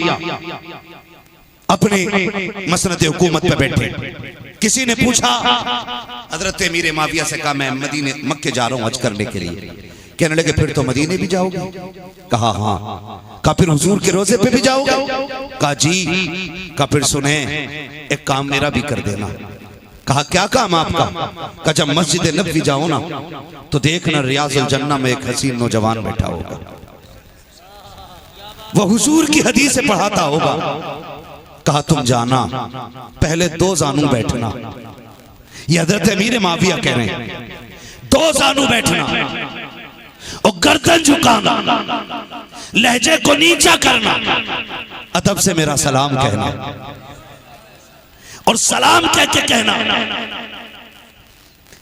अपने मसनद हुकूमत पे बैठे, किसी ने पूछा, हजरत अमीर माविया से कहा मैं मदीने मक्के जा रहा हूं हज करने के लिए। कहने लगे फिर तो मदीने भी जाओगे? कहा हाँ। कहा फिर हुजूर के रोजे पे भी जाओगे? कहा जी। कहा फिर सुने, एक काम मेरा भी कर देना। कहा क्या काम आपका? कहा जब मस्जिद नबवी जाओ ना तो देखना रियाजुल जन्ना में एक हसीन नौजवान बैठा होगा, वह हुजूर की हदीस से पढ़ाता होगा। कहा तुम जाना, पहले 2 जानू बैठना। ये हजरत अमीर माविया कह रहे हैं, 2 जानू बैठना और गर्दन झुकाना, लहजे को नीचा करना, अदब से मेरा सलाम कहना और सलाम कह के कहना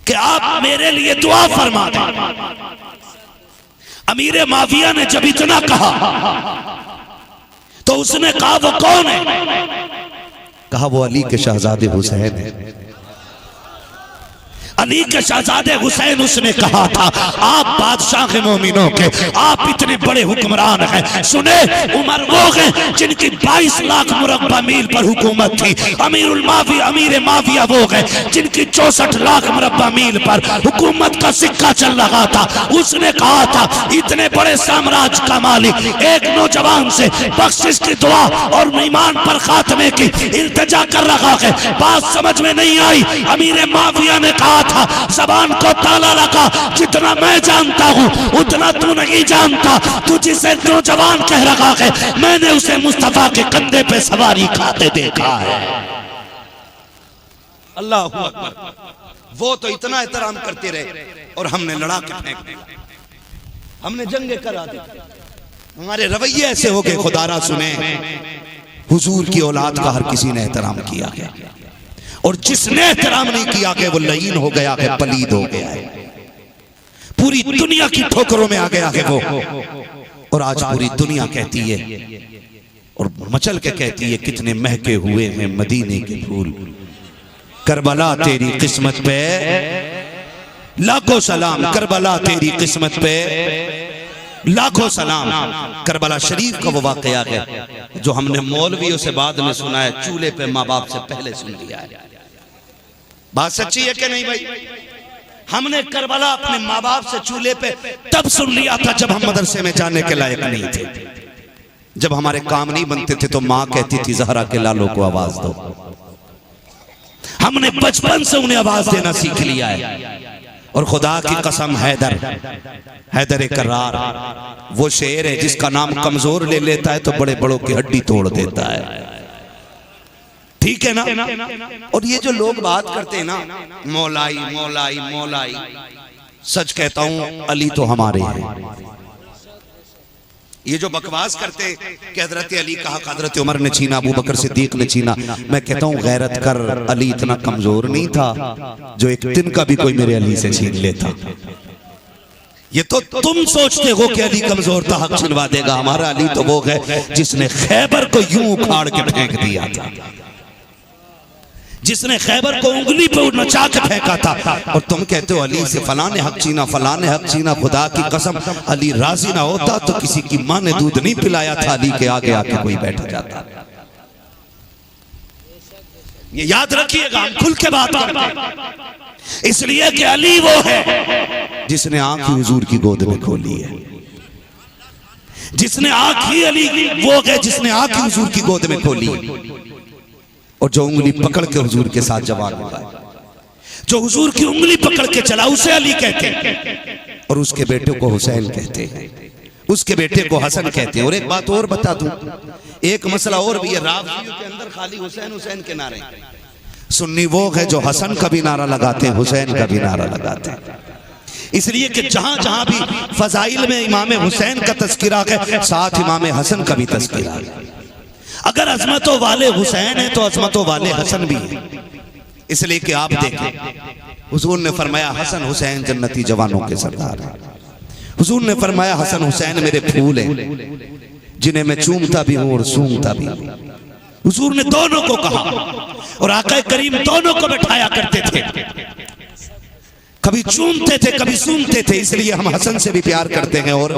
कि आप मेरे लिए दुआ फरमा दें। अमीर माविया ने जब इतना कहा तो उसने कहा वो कौन है? कहा वो अली के शहजादे हुसैन है। अली के शहजादे हुसैन उसने कहा था, आप बादशाह के मोमिनों के, आप इतने बड़े हुक्मरान हैं। सुने, उमर वो हैं जिनकी 22 लाख मुरब्बा मील पर हुकूमत थी। अमीर माविया वो हैं जिनकी 64 लाख मुरब्बा मील पर हुकूमत का सिक्का चल रहा था। उसने कहा था इतने बड़े साम्राज्य का मालिक एक नौजवान से बख्शिश की दुआ और ईमान पर खात्मे की इल्तिजा कर रहा है। बात समझ में नहीं आई। अमीर माविया ने कहा था ज़बान को ताला लगा, जितना मैं जानता हूं उतना तू नहीं जानता। तू जिसे नौजवान कह रहा है मैंने उसे मुस्तफा के कंधे पे सवारी खाते देखा है। अल्लाह अकबर। वो तो इतना एहतराम करते रहे और हमने लड़ा के फेंक दिया, हमने जंगे करा दी। हमारे रवैये ऐसे हो गए, खुदारा सुने, हुजूर की औलाद का हर किसी ने एहतराम किया है और जिसने एहतराम नहीं किया कि वो लईन हो गया है, पलीद हो गया है, पूरी दुनिया की ठोकरों में आ गया है वो। और आज पूरी दुनिया कहती है और मचल के कहती है कितने महके हुए हैं मदीने के फूल। करबला तेरी किस्मत पे लाखों सलाम, करबला तेरी किस्मत पे लाखों सलाम। करबला शरीफ का वो वाकया है जो हमने मौलवियों से बाद में सुना है, चूल्हे पे माँ बाप से पहले सुन लिया है। बात सच्ची है कि नहीं भाई? हमने करबला अपने माँ बाप से चूल्हे पे तब सुन लिया था जब हम मदरसे में जाने के लायक नहीं थे, जब हमारे काम नहीं बनते थे तो माँ कहती थी जहरा के लालों को आवाज दो। हमने बचपन से उन्हें आवाज देना सीख लिया है। और खुदा की कसम, हैदर करार वो शेर है जिसका नाम कमजोर ले लेता है तो बड़े बड़ों की हड्डी तोड़ देता है। ठीक है ना? और ये जो लोग बात करते हैं ना, मौलाई मौलाई मौलाई, सच कहता हूं अली तो हमारे हैं। ये जो बकवास करते कि हजरत अली कहा, हजरत उमर ने छीना, अबू बकर सिद्दीक ने छीना, मैं कहता हूं गैरत कर, अली इतना कमजोर नहीं था जो एक दिन का भी कोई मेरे अली से छीन लेता। ये तो तुम सोचते हो कि अली कमजोर था, हक छिनवा देगा। हमारा अली तो वो है जिसने खैबर को यूं उखाड़ के फेंक दिया था, जिसने खैबर को उंगली पे नचा के फेंका था। और तुम कहते हो अली से फलां ने हक छीना, फलां ने हक छीना। खुदा की कसम, अली राजी ना होता तो किसी की मां ने दूध नहीं पिलाया था, अली के आगे आके कोई बैठ जाता। ये याद रखिएगा, हम खुल के बात करते हैं इसलिए कि अली वो है जिसने आंख हुजूर की गोद में खोली है, जिसने आंख ही अली वो है जिसने आंख हुजूर की गोद में खोली है। और जो उंगली पकड़ के हुजूर के साथ जवान हुआ है, जो हुजूर की उंगली पकड़ के चला उसे अली कहते हैं और उसके बेटे को हुसैन कहते हैं, उसके बेटे को हसन कहते हैं। और एक बात और बता दूं, एक मसला और भी है, रावदियों के अंदर खाली हुसैन हुसैन के नारे। सुन्नी वो है जो हसन का भी नारा लगाते हैं, हुसैन का भी नारा लगाते हैं। इसलिए कि जहां जहां भी फजाइल में इमाम हुसैन का तस्करा है, साथ इमाम हसन का भी तस्करा है। अगर अजमतों वाले हुसैन है तो अजमतों वाले हसन भी है। इसलिए कि आप देखें, हुजूर ने फरमाया हसन हुसैन जन्नती जवानों के सरदार हैं। हुजूर ने फरमाया हसन हुसैन मेरे फूल हैं जिन्हें मैं चूमता भी हूं और सूंघता भी हूं। हुजूर ने दोनों को कहा और आका करीम दोनों को बैठाया करते थे, कभी चूमते थे कभी सूंघते थे। इसलिए हम हसन से भी प्यार करते हैं और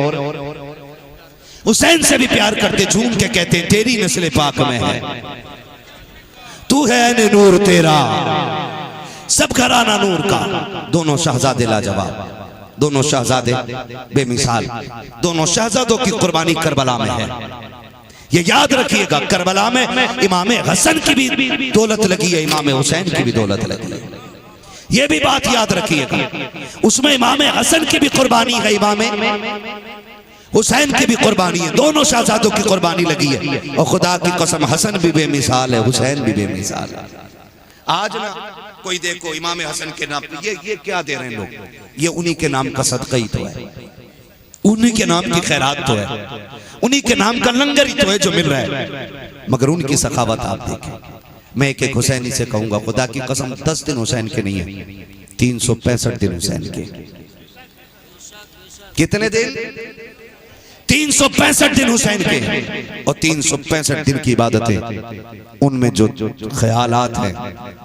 हुसैन से भी प्यार करते, झूम के कहते हैं तेरी नस्ल पाक में है, तू है नूर तेरा सब घराना नूर का। दोनों शहजादे लाजवाब, दोनों शहजादे बेमिसाल, दोनों शहजादों की कुर्बानी करबला में है। ये याद रखिएगा, करबला में इमाम हसन की भी दौलत लगी है, इमाम हुसैन की भी दौलत लगी है। ये भी बात याद रखिएगा, उसमें इमाम हसन की भी कुर्बानी है, इमाम हुसैन की भी कुर्बानी है, दोनों शहजादों की कुर्बानी लगी है। और खुदा की कसम हसन भी बेमिसाल है, हुसैन भी बेमिसाल है। आज ना कोई देखो इमाम हसन के नाम ये क्या दे रहे हैं लोग, ये उन्हीं के नाम का सदका ही तो है, उन्हीं के नाम की खैरात तो है, उन्हीं के नाम का लंगर ही तो है जो मिल रहा है। मगर उनकी सखावत आप देखें। मैं एक हुसैनी से कहूंगा, खुदा की कसम 10 दिन हुसैन के नहीं है, 365 दिन हुसैन के। कितने दिन? 365 दिन हुसैन के हैं। और 365 दिन की इबादतें, उनमें जो ख्यालात हैं,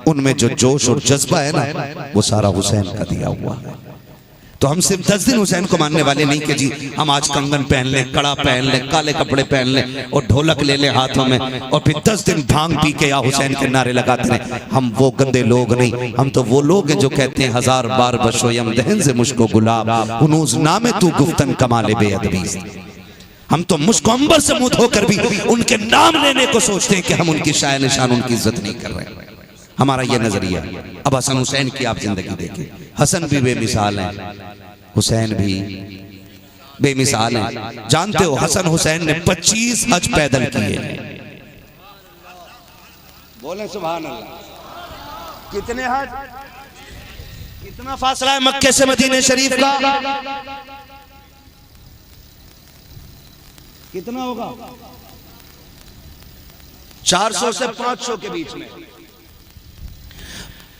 उनमें जो जोश और जज्बा है ना, वो सारा हुसैन का दिया हुआ है। तो हम सिर्फ 10 दिन हुसैन को मानने वाले नहीं कि जी हम आज कंगन पहन लें, कड़ा पहन लें, काले कपड़े पहन लें और ढोलक ले लें हाथों में और फिर 10 दिन भांग पी के या हुसैन के नारे लगाते रहे। हम वो गंदे लोग नहीं, हम तो वो लोग हैं जो कहते हैं 1000 बार बशो यम दहन से मुझको गुलाब हुनूज नामे तू गुफ्तन कमाले बेअदबी। हम तो मुझको अंबर से मुंह धोकर भी उनके नाम लेने को सोचते हैं कि हम उनकी शाय निशान, उनकी इज्जत नहीं कर रहे। हमारा ये नजरिया। अब हसन हुसैन की आप जिंदगी देखिए, हसन भी बेमिसाल हैं, हुसैन भी बेमिसाल हैं। जानते हो हसन हुसैन ने 25 हज पैदल किए। बोले सुभान अल्लाह। कितने हज? कितना फासला है मक्के से मदीने शरीफ का? कितना होगा? 400 से 500 के बीच में।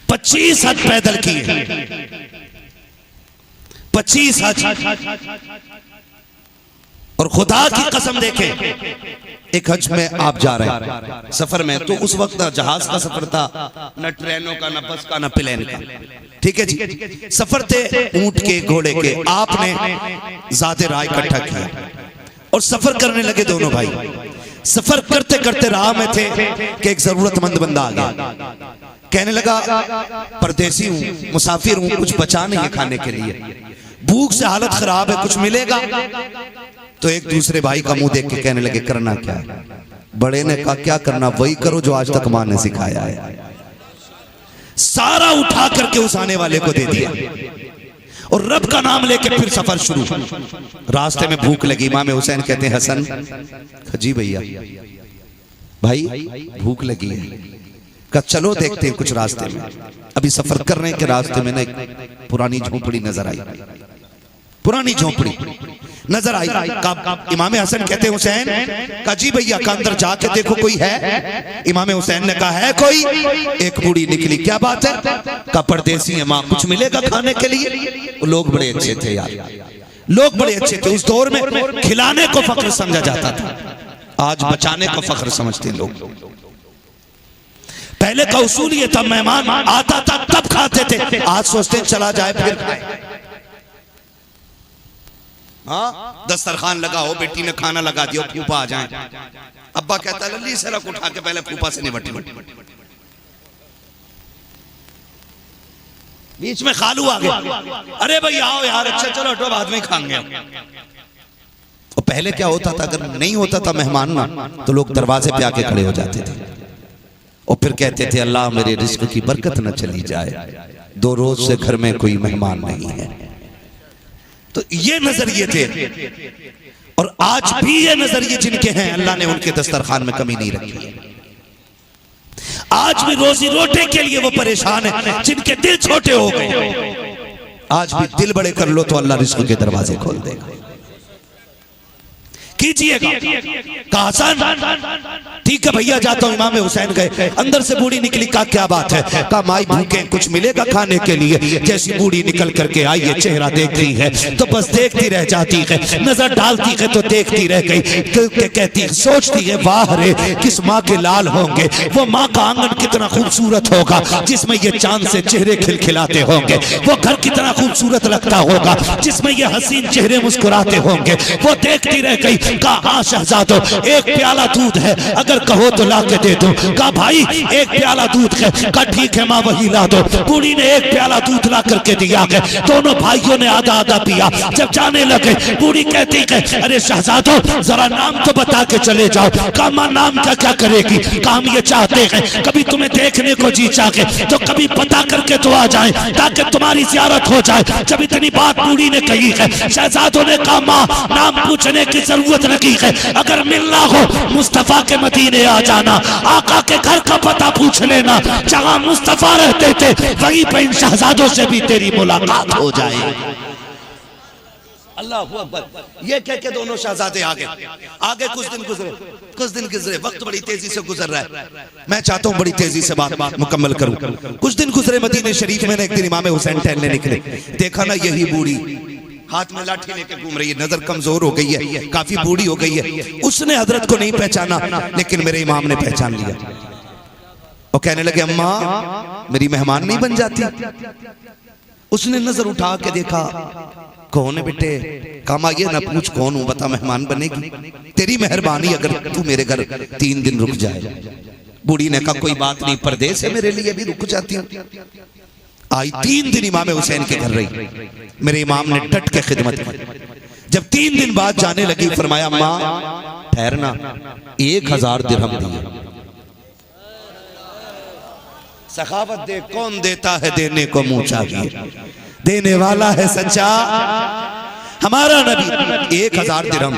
25 हज पैदल किए, 25 हज। और खुदा की कसम देखें, एक हज में आप जा रहे हैं सफर में, तो उस वक्त ना जहाज का सफर था, न ट्रेनों का, न बस का, न प्लेन का। ठीक है जी, सफर थे ऊंट के, घोड़े के। आपने ज़ाते राह इकट्ठा किया और सफर करने लगे दोनों भाई। सफर करते करते राह में थे कि एक जरूरतमंद बंदा आ गया। कहने लगा परदेसी हूं, मुसाफिर हूं, कुछ बचा नहीं है खाने के लिए, भूख से हालत खराब है, कुछ मिलेगा? तो एक दूसरे भाई का मुंह देख के कहने लगे करना क्या है? बड़े ने कहा क्या करना, वही करो जो आज तक मां ने सिखाया है। सारा उठा करके उस आने वाले को दे दिया और रब का नाम लेके फिर सफर शुरू। रास्ते में भूख लगी, इमाम हुसैन कहते हैं हसन जी भैया भाई भूख लगी है, कहा चलो देखते हैं कुछ रास्ते में। अभी सफर कर रहे हैं कि रास्ते में ना एक पुरानी झोपड़ी नजर आई, पुरानी झोपड़ी नजर आई। इमाम हसन कहते हैं हुसैन का जी भैया का अंदर जाके देखो कोई है? इमाम हुसैन ने कहा है कोई? एक बूढ़ी निकली। क्या बात है? का परदेसी है माँ, कुछ मिलेगा खाने के लिए? लोग बड़े अच्छे थे यार, लोग बड़े अच्छे थे। उस दौर में खिलाने को फख्र समझा जाता था, आज बचाने को फख्र समझते हैं लोग। पहले का उसूल ये था, मेहमान आता था तब खाते थे, आज सोचते हैं चला जाए फिर खाए। हाँ, दस्तरखान लगा हो, बेटी ने खाना लगा दिया, फूफा आ जाए, अब्बा कहता है लल्ली से रख उठा के पहले फूफा से निपट। बीच में खालू आ गया, अरे भाई आओ यार, अच्छा चलो हटो बाद में खाएंगे। और पहले क्या होता था, अगर नहीं होता था मेहमान ना, तो लोग दरवाजे पे आके खड़े हो जाते थे और फिर कहते थे अल्लाह मेरे रिस्क की बरकत न चली जाए, 2 रोज से घर में कोई मेहमान नहीं है। तो ये नजरिए थे और आज भी ये नजरिए जिनके हैं, अल्लाह ने उनके दस्तरखान में कमी नहीं रखी है। आज भी रोजी रोटी के लिए वो परेशान है जिनके दिल छोटे हो गए। आज भी दिल बड़े कर लो तो अल्लाह रिस्क के दरवाजे खोल देगा। कीजिएगा। कहा हसन ठीक है भैया जाता हूँ। इमाम हुसैन गए, अंदर से बूढ़ी निकली। कहा क्या बात है? कहा माई भूखे, कुछ मिलेगा खाने के लिए? जैसी बूढ़ी निकल करके आई है, चेहरा देखती है तो बस देखती रह जाती है, नजर डालती है तो देखती रह गई। कहती सोचती है वाह रे किस माँ के लाल होंगे, वो माँ का आंगन कितना खूबसूरत होगा जिसमें ये चांद से चेहरे खिलखिलाते होंगे, वो घर कितना खूबसूरत लगता होगा जिसमें ये हसीन चेहरे मुस्कुराते होंगे। वो देखती रह गई। कहा हाँ शहजादो एक प्याला दूध है, अगर कहो तो ला के दे दो। कहा भाई एक प्याला दूध है। कहा ठीक है माँ वही ला दो। बूढ़ी ने एक प्याला दूध ला करके दिया है। दोनों भाइयों ने आधा आधा पिया। जब जाने लगे बूढ़ी कहती है अरे शहजादो जरा नाम तो बता के चले जाओ। कहा माँ नाम का क्या करेगी? कहा हम ये चाहते हैं कभी तुम्हें देखने को जी चाहे तो कभी पता करके तो आ जाए ताकि तुम्हारी ज़ियारत हो जाए। जब इतनी बात बूढ़ी ने कही है, शहजादों ने कहा माँ नाम पूछने की जरूरत नहीं है, अगर मिलना हो मुस्तफा के मदीने आ जाना, आका के घर का पता पूछ लेना, जहां मुस्तफा रहते थे वहीं पे इन शहजादों से भी तेरी मुलाकात हो जाए। अल्लाह अकबर। ये कह के दोनों शहजादे आगे आगे। कुछ दिन गुजरे, वक्त बड़ी तेजी से गुजर रहा है। मैं चाहता हूँ बड़ी तेजी से बात मुकम्मल करूं। कुछ दिन गुजरे मदीने शरीफ में। एक दिन इमाम हुसैन टहलने निकले, देखा ना यही बूढ़ी हाथ में लाठी लेके घूम रही है, नजर कमजोर हो गई है, काफी बूढ़ी हो गई है। उसने हजरत को नहीं पहचाना, लेकिन मेरे इमाम ने पहचान लिया। और कहने लगे अम्मा मेरी मेहमान नहीं बन जाती? उसने नजर उठा के देखा, कौन है बेटे? कहा ये ना पूछ कौन हूं, बता मेहमान बनेगी? तेरी मेहरबानी अगर तू मेरे घर 3 दिन रुक जाए। बूढ़ी ने कहा कोई बात नहीं, परदेस है मेरे लिए, भी रुक जाती हूँ। आई 3 दिन इमाम हुसैन के घर रही। मेरे इमाम ने डट के खिदमत की। जब 3 दिन बाद जाने लगी फरमाया माँ ठहरना, 1000 दिरहम दिए। सखावत दे, कौन देता है देने को मुंह चाहिए, देने वाला है सच्चा हमारा नबी। 1000 दिरहम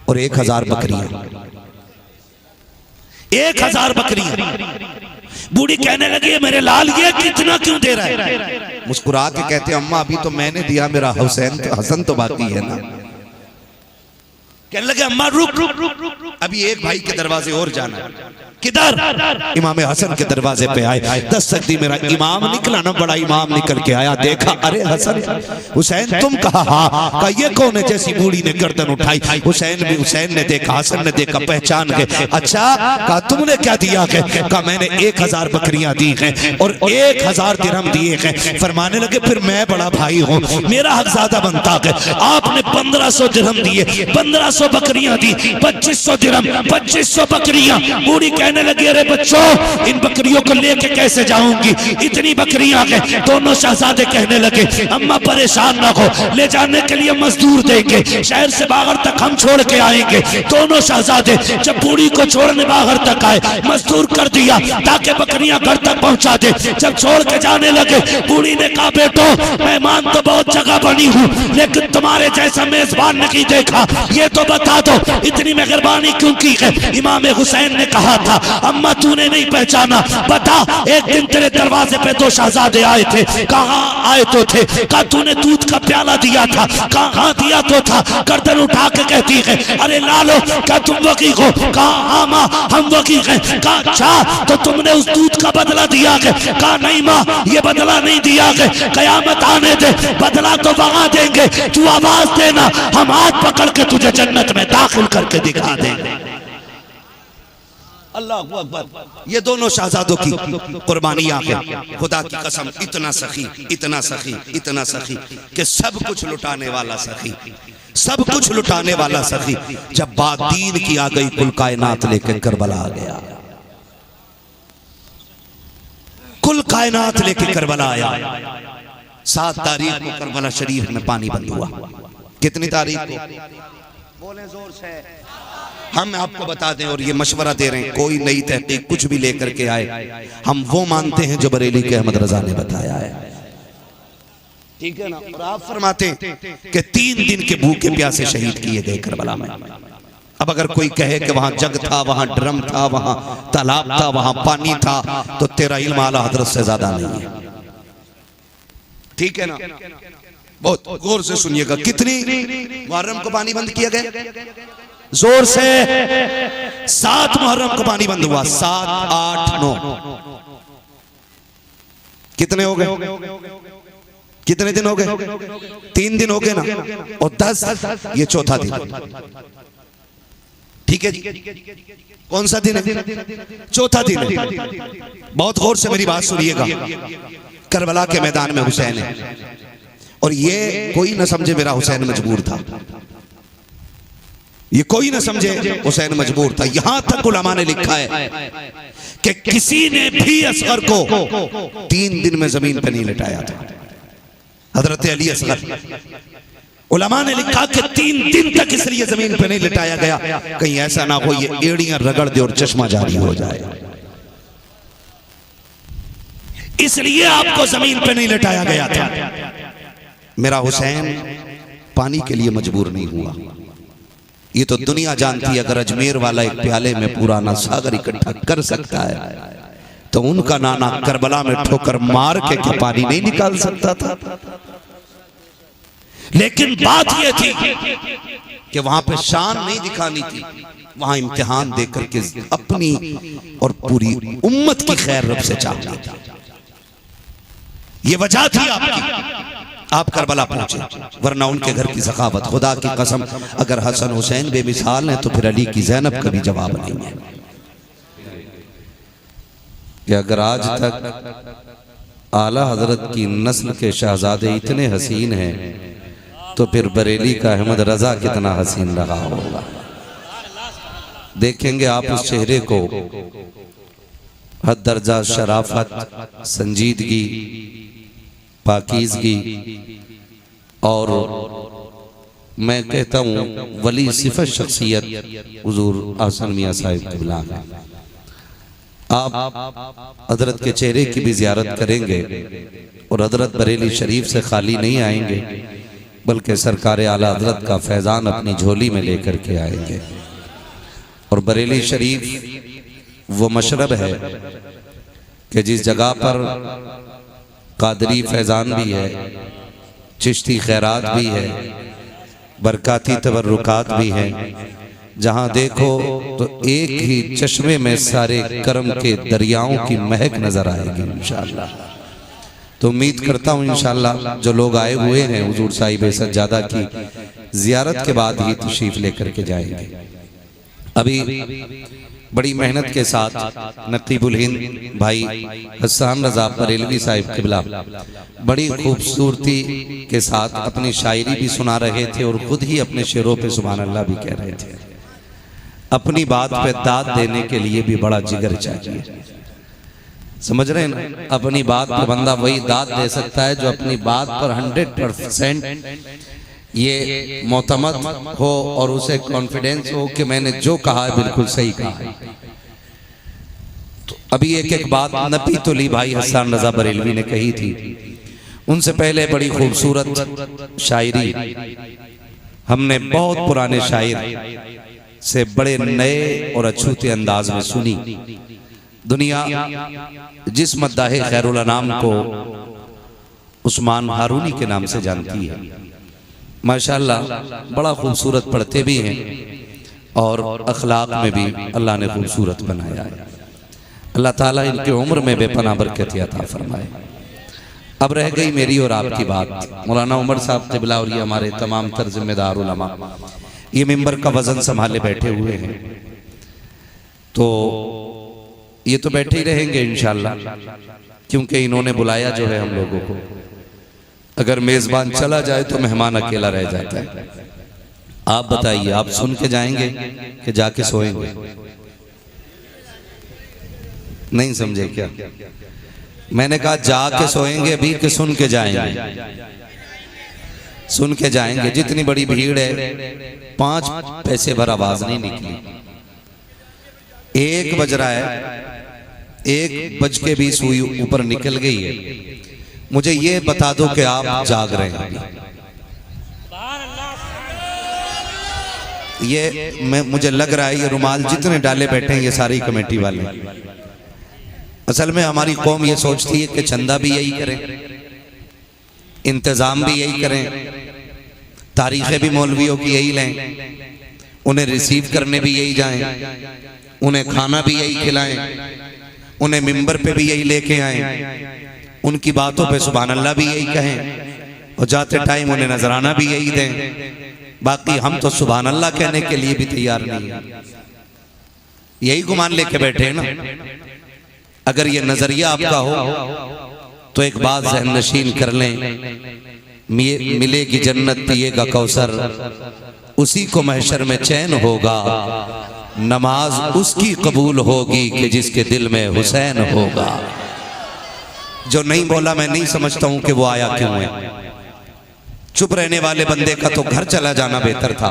और 1000 बकरियां, 1000 बकरियां। बूढ़ी कहने लगी मेरे लाल ये कितना क्यों दे रहा है? मुस्कुरा के कहते अम्मा अभी तो मैंने दिया, मेरा हसन तो बाकी है ना। कहने लगे अम्मा रुक, अभी एक भाई के दरवाजे और जाना है। किधर? इमाम हसन के दरवाजे पे आए, दस्तक दी। मेरा इमाम निकला ना, बड़ा इमाम निकल के आया। देखा अरे हसन हुसैन तुम कहा? हाँ। कहा ये कौन है? जैसी बूढ़ी ने गर्दन उठाई, हुसैन ने देखा, हसन ने देखा, पहचान गए। अच्छा कहा तुमने क्या दिया है? कहा मैंने 1000 बकरियां दी हैं और 1000 दिरहम दिए हैं। फरमाने लगे फिर मैं बड़ा भाई हूँ, मेरा हक ज्यादा बनता है। आपने 1500 दिरहम दिए, 1500 बकरियां दी, 2500 दिरहम, 2500 बकरियां। बूढ़ी कहने लगी अरे बच्चों इन बकरियों को लेके कैसे जाऊंगी, इतनी बकरियां हैं। दोनों शहजादे कहने लगे अम्मा परेशान ना हो, ले जाने के लिए मजदूर देंगे, शहर से बाहर तक हम छोड़ के आएंगे। दोनों शहजादे जब बूढ़ी को छोड़ने बाहर तक आए, मजदूर कर दिया ताकि बकरियां घर तक पहुंचा दे। जब छोड़ के जाने लगे बूढ़ी ने कहा बेटो मेहमान तो बहुत जगह बनी हूँ, लेकिन तुम्हारे जैसा मेजबान नहीं देखा, ये तो बता दो इतनी मेहरबानी क्यों की है? इमाम हुसैन ने कहा था अम्मा तूने नहीं पहचाना, बता एक दिन तेरे दरवाजे पे 2 शहजादे आए थे। कहाँ आए तो थे? कहा तूने दूध का प्याला दिया था। कहाँ दिया तो था? गर्दन उठा के कहती है अरे लालो क्या तुम वकील हो? कहा हाँ माँ हम वकील हैं। कहा अच्छा तो तुमने उस दूध का बदला दिया है? कहा नहीं माँ ये बदला नहीं दिया है, कयामत आने दे बदला तो वहां देंगे, तू आवाज देना हम हाथ पकड़ के तुझे जन्नत में दाखिल करके दिखा देंगे। अल्लाह अकबर। ये दोनों शहजादों की कुर्बानियां हैं। खुदा की कसम इतना सखी, इतना सखी, इतना सखी कि सब कुछ लुटाने वाला सखी, सब कुछ लुटाने वाला सखी। जब बात दीन की आ गई कुल कायनात लेकर करबला आ गया, कुल कायनात लेकर करबला आया। 7 तारीख को करबला शरीफ में पानी बंद हुआ। कितनी तारीख को? बोले जोर से। हम आपको बता दें और ये मशवरा दे रहे हैं, कोई नई तहकीक कुछ भी लेकर के आए, हम वो मानते हैं जो बरेली के अहमद रजा ने बताया है, ठीक है ना? और आप फरमाते हैं कि 3 दिन के भूखे प्यासे शहीद किए गए करबला में। अब अगर कोई कहे कि वहां जग था, वहां ड्रम था, वहां तालाब था, वहां पानी था, तो तेरा इल्म आला हजरत से ज्यादा नहीं है। ठीक है ना? बहुत गौर से सुनिएगा। कितनी मुहर्रम को पानी बंद किया गया? जोर से 7 मुहर्रम को पानी बंद हुआ। 7, 8, 9 कितने हो गए? कितने दिन हो गए? 3 दिन हो गए ना, और 10 ये चौथा दिन। ठीक है जी, कौन सा दिन है? चौथा दिन है। बहुत गौर से मेरी बात सुनिएगा। करबला के मैदान में हुसैन है, और ये कोई ना समझे मेरा हुसैन मजबूर था, ये कोई ना समझे हुसैन मजबूर था। यहां तक उलमा ने लिखा है कि किसी ने भी असगर को 3 दिन में जमीन पर नहीं लिटाया था। हजरत अली असगर, उलमा ने लिखा कि 3 दिन तक इसलिए जमीन पर नहीं लिटाया गया, कहीं ऐसा ना हो ये एड़ियां रगड़ दे और चश्मा जारी हो जाए, इसलिए आपको जमीन पर नहीं लिटाया गया था। मेरा हुसैन पानी के लिए मजबूर नहीं हुआ। ये तो दुनिया जानती है, अगर अजमेर वाला एक प्याले में पुराना सागर इकट्ठा कर सकता है तो उनका नाना करबला में ठोकर मार के क्या पानी नहीं निकाल सकता था? लेकिन बात यह थी कि वहां पे शान नहीं दिखानी थी, वहां इम्तिहान देकर के अपनी और पूरी उम्मत की खैर रब से चाहना था। ये वजह थी आपकी, आप करबला पहुंचे, वरना उनके घर की सखावत, खुदा की कसम अगर हसन हुसैन बेमिसाल हैं तो फिर अली की ज़ैनब का भी जवाब नहीं है। कि अगर आज तक आला हजरत की नस्ल के शहजादे इतने हसीन हैं तो फिर बरेली का अहमद रजा कितना हसीन रहा होगा। देखेंगे आप उस चेहरे को, हद दर्जा शराफत, संजीदगी, पाकीज़गी, और मैं कहता हूँ वली सिफत शख्सियत हुजूर आसन मियां साहिब क़िबला है। आप हजरत के चेहरे की भी ज़ियारत करेंगे और हजरत बरेली शरीफ से खाली नहीं आएंगे, बल्कि सरकार आला हजरत का फैज़ान अपनी झोली में लेकर के आएंगे। और बरेली शरीफ वो मशरब है कि जिस जगह पर कादरी फैज़ान भी है, चिश्ती खैरात भी है, बरकाती तबर्रुकात भी हैं, जहाँ देखो तो एक ही चश्मे में सारे करम के दरियाओं की महक नजर आएगी इंशाअल्लाह। तो उम्मीद करता हूँ इंशाअल्लाह जो लोग आए हुए हैं हुजूर साहिब सज्जादा की जियारत के बाद ही तशरीफ लेकर के जाएंगे। अभी बड़ी मेहनत के साथ नकीबुल हिंद भाई हसन रजा बरेलवी साहिब क़िबला बड़ी खूबसूरती के साथ अपनी शायरी भी सुना रहे थे और खुद ही अपने शेरों पे सुभान अल्लाह भी कह रहे थे। अपनी बात पे दाद देने के लिए भी बड़ा जिगर चाहिए, समझ रहे हैं ना? अपनी बात पे बंदा वही दाद दे सकता है जो अपनी बात पर 100% ये मोतमद हो और उसे कॉन्फिडेंस हो कि मैंने जो कहा है बिल्कुल सही कहा है। तो अभी एक एक बात नबी तुली भाई हसन रजा बरेलवी ने कही थी, उनसे पहले बड़ी खूबसूरत शायरी हमने बहुत पुराने शायर से बड़े नए और अछूते अंदाज में सुनी। दुनिया जिस मद्दाहे खैरुल अनाम को उस्मान हारूनी के नाम से जानती है, माशाअल्लाह बड़ा खूबसूरत पढ़ते भी हैं और अखलाक में भी अल्लाह ने खूबसूरत बनाया है। अल्लाह ताला इनकी उम्र में बेपनाह बरकत अता फरमाए। अब रह गई मेरी और आपकी बात। मौलाना उमर साहब क़िबला और ये हमारे तमाम तर जिम्मेदार उलमा ये मिंबर का वजन संभाले बैठे हुए हैं, तो ये तो बैठे ही रहेंगे इंशाअल्लाह, क्योंकि इन्होंने बुलाया जो है हम लोगों को। अगर मेजबान चला जाए तो मेहमान अकेला रह जाता है। आप बताइए, आप सुन के जाएंगे कि जाके सोएंगे? नहीं समझे क्या? मैंने कहा जाके सोएंगे अभी कि सुन के जाएंगे? सुन के जाएंगे। जितनी बड़ी भीड़ है 5 पैसे भर आवाज नहीं निकली। 1 बज रहा है, 1:20 हुई ऊपर निकल गई है। मुझे ये बता दो कि आप जाग रहे हैं। ये मुझे लग रहा है ये रुमाल जितने डाले बैठे हैं ये सारी कमेटी वाले। असल में हमारी कौम ये सोचती है कि चंदा भी यही करें, इंतज़ाम भी यही करें, तारीखें भी मौलवियों की यही लें, उन्हें रिसीव करने भी यही जाएं, उन्हें खाना भी यही खिलाएं, उन्हें मिंबर पे भी यही लेके आएं, उनकी बातों पे सुभान अल्लाह भी यही कहें और जाते टाइम उन्हें नजराना भी यही दें। बाकी हम तो सुभान अल्लाह कहने के लिए भी तैयार नहीं है। यही गुमान लेके बैठे हैं ना। अगर ये नजरिया आपका हो तो एक बात ज़हन नशीन कर लें, मिलेगी जन्नत पिएगा कौसर, उसी को महशर में चैन होगा, नमाज उसकी कबूल होगी कि जिसके दिल में हुसैन होगा। जो नहीं बोला मैं नहीं समझता हूं कि वो आया क्यों है। चुप रहने वाले बंदे का तो घर चला जाना बेहतर था,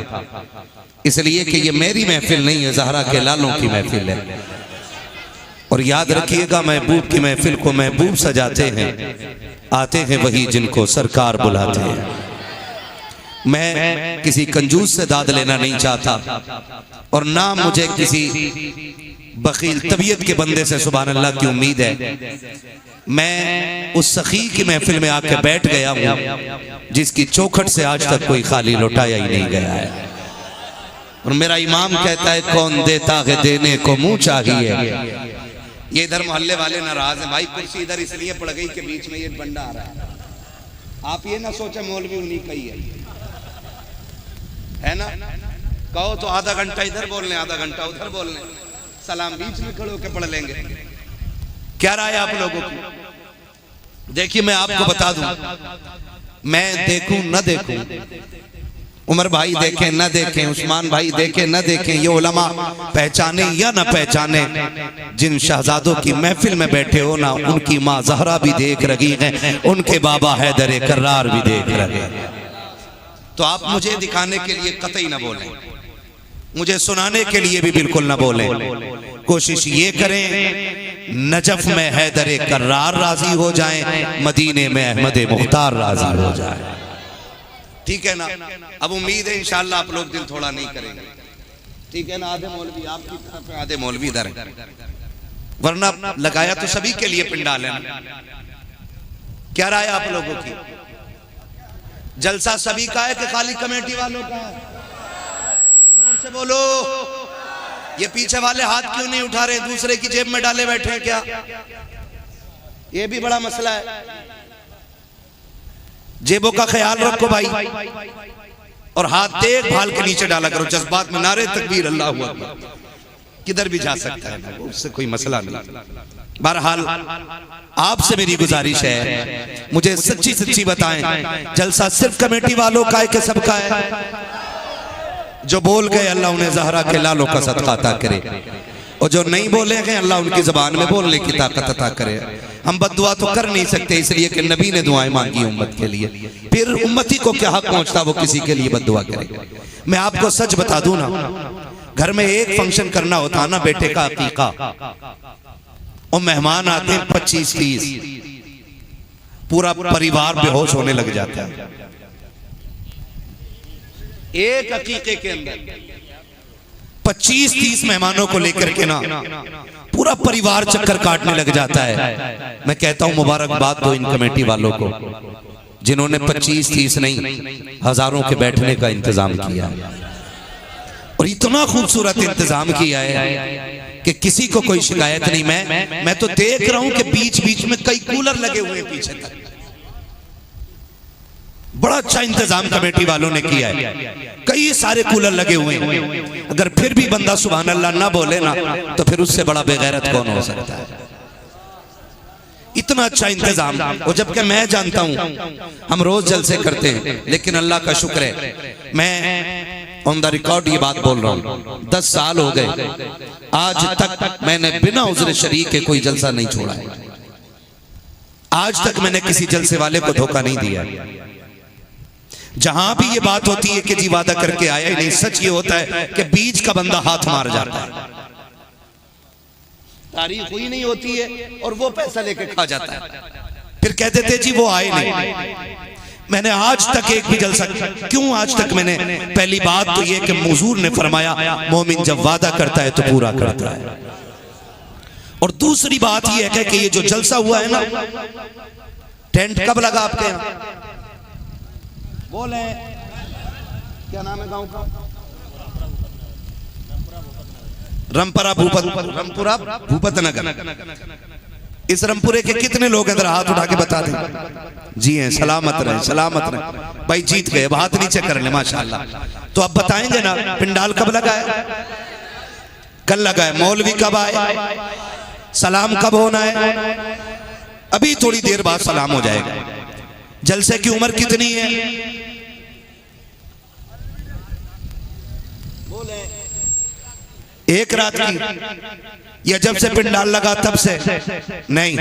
इसलिए कि ये मेरी महफिल नहीं है, ज़हरा के लालों की महफिल है। और याद रखिएगा, महबूब की महफिल को महबूब सजाते हैं, आते हैं वही जिनको सरकार बुलाते हैं। मैं किसी कंजूस से दाद लेना नहीं चाहता और ना मुझे किसी बखील तबीयत के बंदे से सुभान अल्लाह की उम्मीद है। मैं उस सखी की महफिल में आके बैठ गया हूँ जिसकी चौखट से आज तक कोई खाली लौटाया ही नहीं गया है। और मेरा इमाम कहता है कौन देता है देने को मुंह चाहिए। ये इधर मोहल्ले वाले नाराज हैं, भाई कुर्सी इधर इसलिए पड़ गई कि बीच में ये बंदा आ रहा है। आप ये ना सोचे मौलवी उन्हीं का ही है ना। कहो तो आधा घंटा इधर बोल लें, आधा घंटा उधर बोल लें, सलाम बीच में खड़े होकर पढ़ लेंगे। क्या राय आप लोगों की? देखिए मैं आपको बता दूं, मैं देखूं न देखूं, उमर भाई देखें न देखें, उस्मान भाई देखें न देखें, ये उलमा पहचाने या न पहचाने, जिन शहजादों की महफिल में बैठे हो ना, उनकी माँ ज़हरा भी देख रही है, उनके बाबा हैदर कर्रार भी देख रहे हैं। तो आप मुझे दिखाने के लिए कतई न बोलें, मुझे सुनाने के लिए भी बिल्कुल न बोलें। कोशिश ये करें नजफ में हैदर कर्रार राजी हो जाएं, मदीने में अहमद मुख्तार राजी हो जाए। ठीक है ना। अब उम्मीद है इंशाअल्लाह आप लोग दिल थोड़ा नहीं करेंगे, ठीक है ना। आधे मौलवी आपकी तरफ है, आधे मौलवी इधर है, वरना लगाया तो सभी के लिए पिंडाल है ना। क्या राय आप लोगों की? जलसा सभी का है कि खाली कमेटी वालों का है? जोर से बोलो। ये पीछे वाले हाथ क्यों नहीं उठा रहे, दूसरे की जेब में डाले बैठे हैं क्या? ये भी बड़ा मसला है। जेबों का ख्याल रखो भाई, और हाथ देख भाल के नीचे डाला करो। जज्बात में नारे तकबीर अल्लाह हुआ किधर भी जा सकता है, उससे कोई मसला नहीं। बहरहाल आपसे मेरी गुजारिश है, मुझे सच्ची सच्ची बताएं, जलसा सिर्फ कमेटी वालों का है कि सबका है? जो बोल गए अल्लाह उन्हें ज़हरा के लालों का सदका अता करे, और जो नहीं बोले गए अल्लाह उनकी ज़बान में बोलने की ताकत अता करे। हम बद्दुआ तो कर नहीं सकते, इसलिए कि नबी ने दुआएं मांगी उम्मत के लिए, फिर उम्मती को क्या हक पहुंचता वो किसी के लिए बद्दुआ करे। मैं आपको सच बता दूं ना, घर में एक फंक्शन करना होता ना, बेटे का अकीका, और मेहमान आते हैं 25-30, पूरा परिवार बेहोश होने लग जाता है। एक अकीके के अंदर 25-30 मेहमानों को लेकर के ना पूरा परिवार चक्कर काटने लग जाता है। मैं कहता हूं मुबारकबाद दो इन कमेटी वालों को जिन्होंने 25-30 नहीं हजारों के बैठने का इंतजाम किया, और इतना खूबसूरत इंतजाम किया है कि किसी को कोई शिकायत नहीं। मैं तो देख रहा हूं कि बीच बीच में कई कूलर लगे हुए पीछे तक, बड़ा अच्छा इंतजाम कमेटी वालों ने किया है, कई सारे कूलर लगे हुए हैं। अगर फिर भी बंदा सुभान अल्लाह ना बोले ना, तो फिर उससे बड़ा बेगैरत कौन हो सकता है? इतना अच्छा इंतजाम। और जबकि मैं जानता हूं हम रोज जलसे करते हैं, लेकिन अल्लाह का शुक्र है, मैं ऑन द रिकॉर्ड ये बात बोल रहा हूं, 10 साल हो गए आज तक मैंने बिना उज़्र शरीक के कोई जलसा नहीं छोड़ा है। आज तक मैंने किसी जलसे वाले को धोखा नहीं दिया। जहां भी ये बात होती है कि जी वादा करके आया ही नहीं, सच ये होता है कि बीच का बंदा हाथ मार जाता है, तारीख हुई नहीं होती है और वो पैसा लेके खा जाता है, फिर कहते थे जी वो आए नहीं। मैंने आज तक एक भी जलसा, क्यों आज तक मैंने, पहली बात तो ये कि हुजूर ने फरमाया मोमिन जब वादा करता है तो पूरा करता है, और दूसरी बात ये है कि ये जो जलसा हुआ है ना, टेंट कब लगा आपके यहाँ? बोले क्या नाम है गांव का? रामपुरा भूपत नगर। इस रामपुरे के कितने लोग इधर हाथ उठा के बता दें। जी हैं, सलामत रहे, सलामत रहे भाई, जीत गए। अब हाथ नीचे कर ले माशाल्लाह। तो अब बताएंगे ना पिंडाल कब लगा है? कल लगा है। मौलवी कब आए? सलाम कब होना है? अभी थोड़ी देर बाद सलाम हो जाएगा। जलसे की उम्र कितनी है? बोले एक रात की, या जब से पिंडाल लगा तब से? नहीं,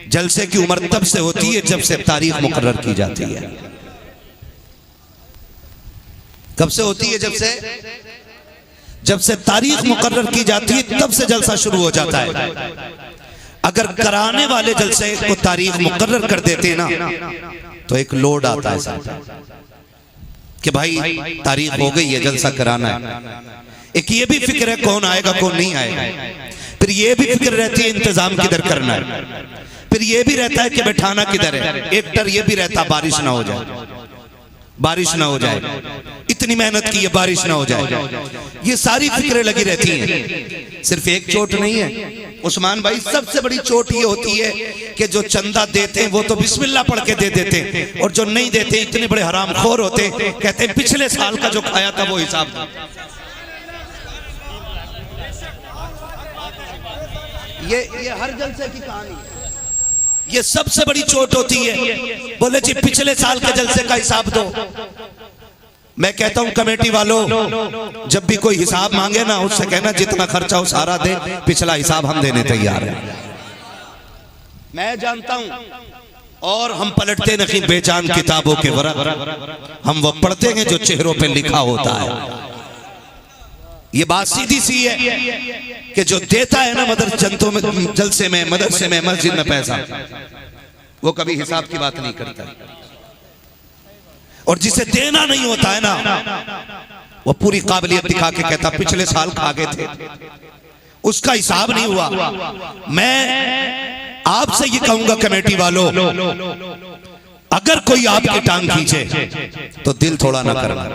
जलसे की उम्र तब से होती है जब से तारीख मुकर्रर की जाती है। कब से होती है? जब से तारीख मुकर्रर की जाती है तब से जलसा शुरू हो जाता है। अगर कराने वाले जलसे को तारीख मुकर्रर कर देते ना तो एक लोड आता है साथ कि भाई तारीख हो गई है, जलसा कराना है। एक ये भी फिक्र है कौन आएगा कौन नहीं आएगा। फिर ये भी फिक्र रहती है इंतजाम किधर करना है। फिर ये भी रहता है कि बैठाना किधर है। एक डर ये भी रहता बारिश ना हो जाए, बारिश ना हो जाए, इतनी मेहनत की है बारिश ना हो जाए। ये सारी फिक्रें लगी रहती हैं। सिर्फ एक चोट नहीं है उस्मान भाई, सबसे बड़ी चोट ये होती है कि जो चंदा देते हैं वो तो बिस्मिल्लाह पढ़ के दे देते हैं, और जो नहीं देते इतने बड़े हरामखोर होते हैं, कहते हैं पिछले साल का जो खाया था वो हिसाब दो। ये हर जलसे की कहानी है। ये सबसे बड़ी चोट होती है। बोले जी पिछले साल के जलसे का हिसाब दो। मैं कहता हूं कमेटी वालों, जब भी कोई हिसाब मांगे ना उससे कहना जितना खर्चा हो सारा दे, पिछला हिसाब हम देने तैयार हैं। मैं जानता हूं, और हम पलटते नहीं बेजान किताबों के वरक, हम वो पढ़ते हैं जो चेहरों पे लिखा होता है। ये बात सीधी सी है कि जो देता है ना जनतों में, जलसे में, मदरसे में, मस्जिद में पैसा, वो कभी हिसाब की बात नहीं करता। और जिसे देना नहीं होता है ना वो पूरी काबिलियत दिखा के कहता पिछले साल खा गए थे, उसका हिसाब नहीं हुआ। मैं आपसे ये कहूंगा कमेटी वालों, अगर कोई आपकी टांग खींचे तो दिल थोड़ा ना करना,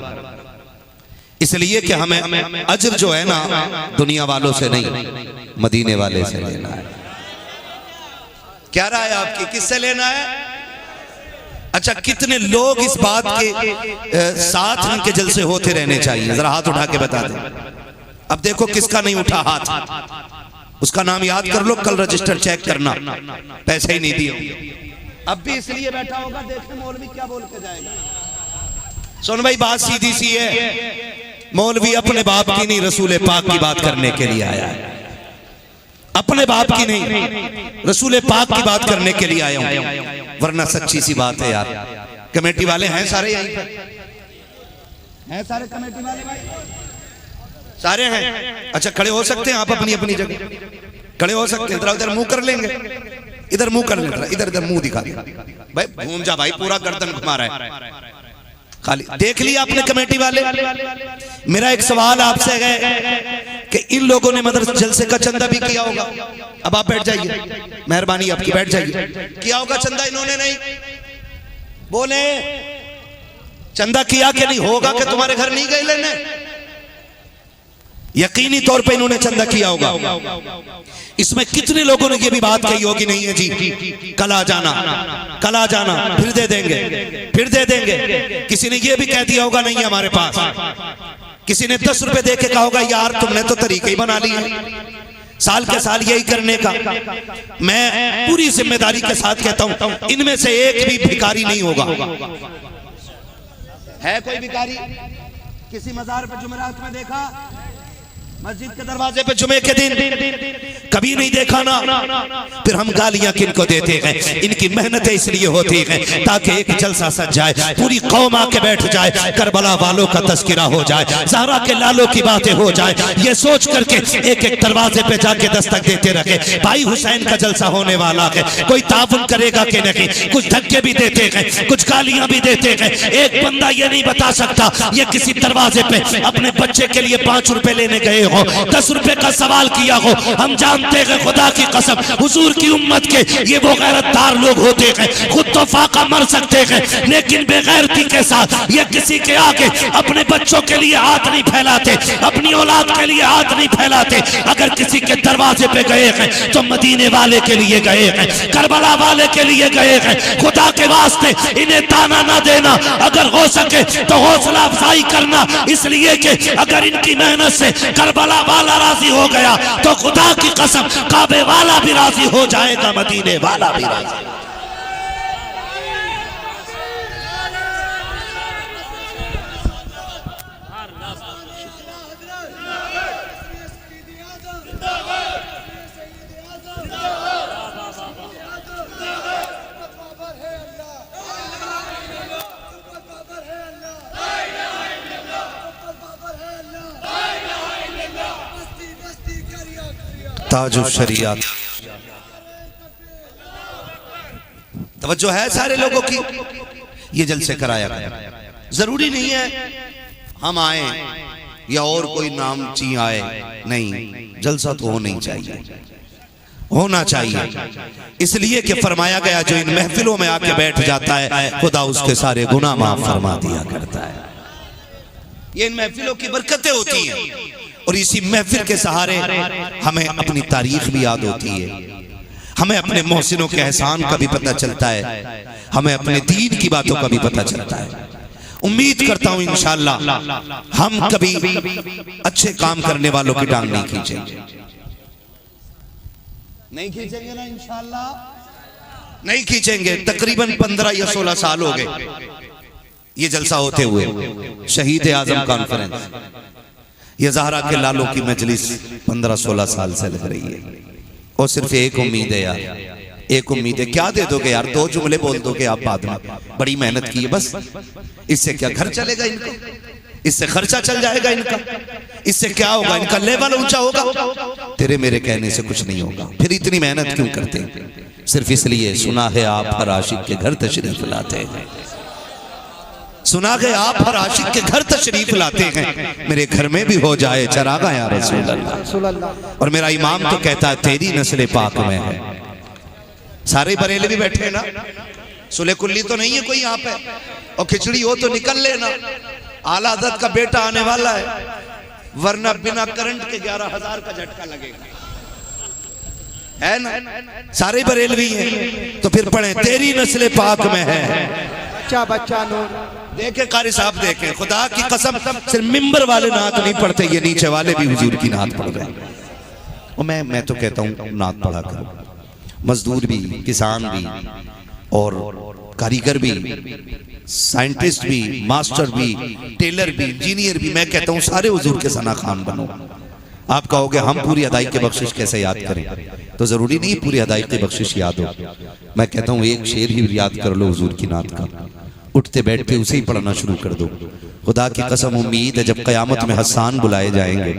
इसलिए कि हमें अजर जो है ना दुनिया वालों से नहीं मदीने वाले से लेना है। क्या राय है आपकी, किससे लेना है? अच्छा, कितने लोग इस बात के साथ इनके जलसे होते रहने चाहिए? जरा हाथ उठा के बता दें। अब देखो किसका नहीं उठा हाथ, उसका नाम याद कर लो, कल रजिस्टर चेक करना, पैसे ही नहीं दिए। अब भी इसलिए बैठा होगा, देखें मौलवी क्या बोल के जाएगा। सुन भाई, बात सीधी सी है। मौलवी अपने बाप की नहीं, रसूल पाक की बात करने के लिए आया है। अपने बाप की नहीं, रसूल पाक की बात करने के लिए आया हूं। वरना सच्ची सी बात है यार, कमेटी वाले हैं सारे यहीं पर हैं, सारे कमेटी वाले भाई सारे हैं। अच्छा, खड़े हो सकते हैं आप अपनी अपनी जगह, खड़े हो सकते हैं। इधर मुंह कर लेंगे, इधर मुंह कर लेंगे, इधर इधर मुंह दिखा भाई, घूम जा भाई, पूरा गर्दन घुमा रहा है खाली। देख लिया आपने कमेटी वाले। मेरा एक सवाल आपसे है कि इन लोगों ने मदरसा जलसे का चंदा भी किया होगा। अब आप बैठ जाइए, मेहरबानी आपकी, बैठ जाइए। किया होगा चंदा इन्होंने? नहीं बोले, चंदा किया कि नहीं? होगा कि तुम्हारे घर नहीं गए लेने? यकीनी तौर पे इन्होंने चंदा किया होगा। इसमें कितने लोगों ने ये भी बात कही होगी, नहीं है जी कल आ जाना, कल आ जाना, फिर दे देंगे, फिर दे देंगे। किसी ने ये भी कह दिया होगा नहीं हमारे पास। किसी ने 10 रुपए दे के कहा होगा यार तुमने तो तरीका ही बना लिया साल के साल यही करने का। मैं पूरी जिम्मेदारी के साथ कहता हूं, इनमें से एक भी भिखारी नहीं होगा। है कोई भिखारी किसी मजार पे जुमेरात में देखा? मस्जिद के दरवाजे पे जुमे के दिन कभी नहीं देखा ना। फिर हम गालियां किनको देते हैं? इनकी मेहनतें इसलिए होती हैं ताकि एक जलसा सज जाए, पूरी कौम आके बैठ जाए, करबला वालों का तस्करा हो जाए, ज़हरा के लालों की बातें हो जाए, ये सोच करके एक एक दरवाजे पे जाके दस्तक देते रहे भाई हुसैन का जलसा होने वाला है, कोई ताउन करेगा कि नहीं। कुछ धक्के भी देते हैं, कुछ गालियां भी देते हैं। एक बंदा ये नहीं बता सकता ये किसी दरवाजे पे अपने बच्चे के लिए 5 रुपए लेने गए हो, 10 रुपए का सवाल किया हो, हम जानते हैं खुदा की कसम हुजूर की उम्मत के ये वो गैरतदार लोग होते हैं, खुद तो फाका मर सकते हैं लेकिन बेगैरती के साथ ये किसी के आगे अपने बच्चों के लिए हाथ नहीं फैलाते, अपनी औलाद के लिए हाथ नहीं फैलाते। अगर किसी के दरवाजे पे गए हैं तो मदीने वाले के लिए गए हैं, करबला वाले के लिए गए हैं। खुदा के वास्ते इन्हें ताना ना देना, अगर हो सके तो हौसला अफजाई करना, इसलिए कि अगर इनकी मेहनत से करबला वाला राजी हो गया तो खुदा की कसम काबे वाला भी राजी हो जाएगा, मदीने वाला भी राजी। ताजुल शरीयत तवज्जो है सारे लोगों की। ये जलसे कराया गया, जरूरी नहीं है हम आए या और कोई नाम ची आए, नहीं, जलसा तो होना ही चाहिए, होना चाहिए। इसलिए कि फरमाया गया जो इन महफिलों में आके बैठ जाता है खुदा उसके सारे गुनाह माफ फरमा दिया करता है। ये इन महफिलों की बरकतें होती हैं और इसी महफिल के सहारे हमें अपनी तारीख भी याद होती है, हमें अपने मोहसिनों के एहसान का भी पता चलता है, हमें अपने दीन की बातों का भी पता चलता है। उम्मीद करता हूं इंशाअल्लाह हम कभी अच्छे काम करने वालों की टांग नहीं खींचेंगे, नहीं खींचेंगे ना इंशाअल्लाह, नहीं खींचेंगे। तकरीबन 15 या 16 साल हो गए ये जलसा होते हुए, शहीद आजम कॉन्फ्रेंस, ये ज़हरा के लालों की मजलिस 15-16 साल से लग रही है और सिर्फ एक उम्मीद है यार, एक उम्मीद है। क्या दे दोगे यार, 2 जुमले बोल दोगे आप बाद में, बड़ी मेहनत की है बस, इससे क्या घर चलेगा इनको, इससे खर्चा चल जाएगा इनका, इससे क्या होगा, इनका लेवल ऊंचा होगा। तेरे मेरे कहने से कुछ नहीं होगा, फिर इतनी मेहनत क्यों करते? सिर्फ इसलिए सुना है आप हर आशिक के घर तशरीफ लाते हैं, सुना है आप हर आशिक के घर तशरीफ लाते हैं, मेरे घर में भी हो जाए चरागा या रसूल अल्लाह। और मेरा इमाम तो कहता है तेरी नस्ल पाक में है। सारे बरेले भी बैठे ना, सुले कुल्ली तो नहीं है कोई यहाँ पे, और खिचड़ी हो तो निकल लेना, आला हज़रत का बेटा आने वाला है, वरना बिना करंट के 11,000 का झटका लगेगा, है ना। सारे बरेलवी हैं तो फिर पढ़े तेरी नस्ल पाक में है। बच्चा बच्चा नूर देखे कारी साहब, देखे खुदा की कसम सिर्फ मिंबर वाले नात नहीं पढ़ते, ये नीचे वाले भी हुजूर की नात पढ़ रहे हैं। और मैं तो कहता हूँ नात पढ़ा करो, मजदूर भी, किसान भी और कारीगर भी, साइंटिस्ट भी, मास्टर भी, टेलर भी, इंजीनियर भी, मैं कहता हूँ सारे हुजूर के सना खान बनो। आप कहोगे हम पूरी अदाई की बख्शिश कैसे याद करें, तो जरूरी नहीं पूरी अदाई की बख्शिश याद हो। मैं कहता हूँ एक शेर ही याद कर लो हुजूर की नात का, उठते बैठते उसे ही पढ़ना शुरू कर दो। खुदा की कसम उम्मीद है जब कयामत में हसन बुलाए जाएंगे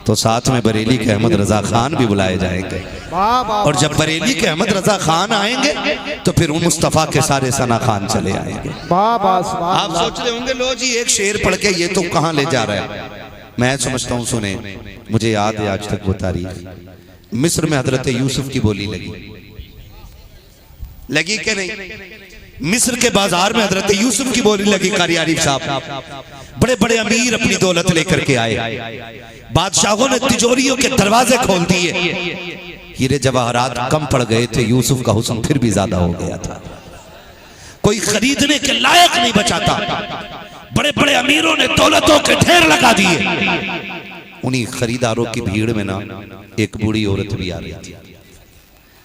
तो साथ में बरेली के अहमद रजा खान भी बुलाए जाएंगे, और जब बरेली के अहमद रजा खान आएंगे तो फिर उन मुस्तफ़ा के सारे सना खान चले आएंगे। आप सोच रहे होंगे लो जी एक शेर पढ़ के ये तो कहाँ ले जा रहा है। मैं समझता हूँ, सुने, मुझे याद है आज तक वो तारीख, मिस्र में हजरत यूसुफ की बोली लगी कि नहीं? मिस्र के बाजार में हजरत यूसुफ की बोली लगी। कारी आरिफ साहब, बड़े बड़े अमीर अपनी दौलत लेकर के आए, बादशाहों ने तिजोरियों के दरवाजे खोल दिए, हीरे जवाहरात कम पड़ गए थे, यूसुफ का हुस्न फिर भी ज्यादा हो गया था, कोई खरीदने के लायक नहीं बचा था। बड़े बड़े अमीरों ने दौलतों के ढेर लगा दिए। उन्हीं खरीदारों की भीड़ में ना एक बूढ़ी औरत भी आ रही थी,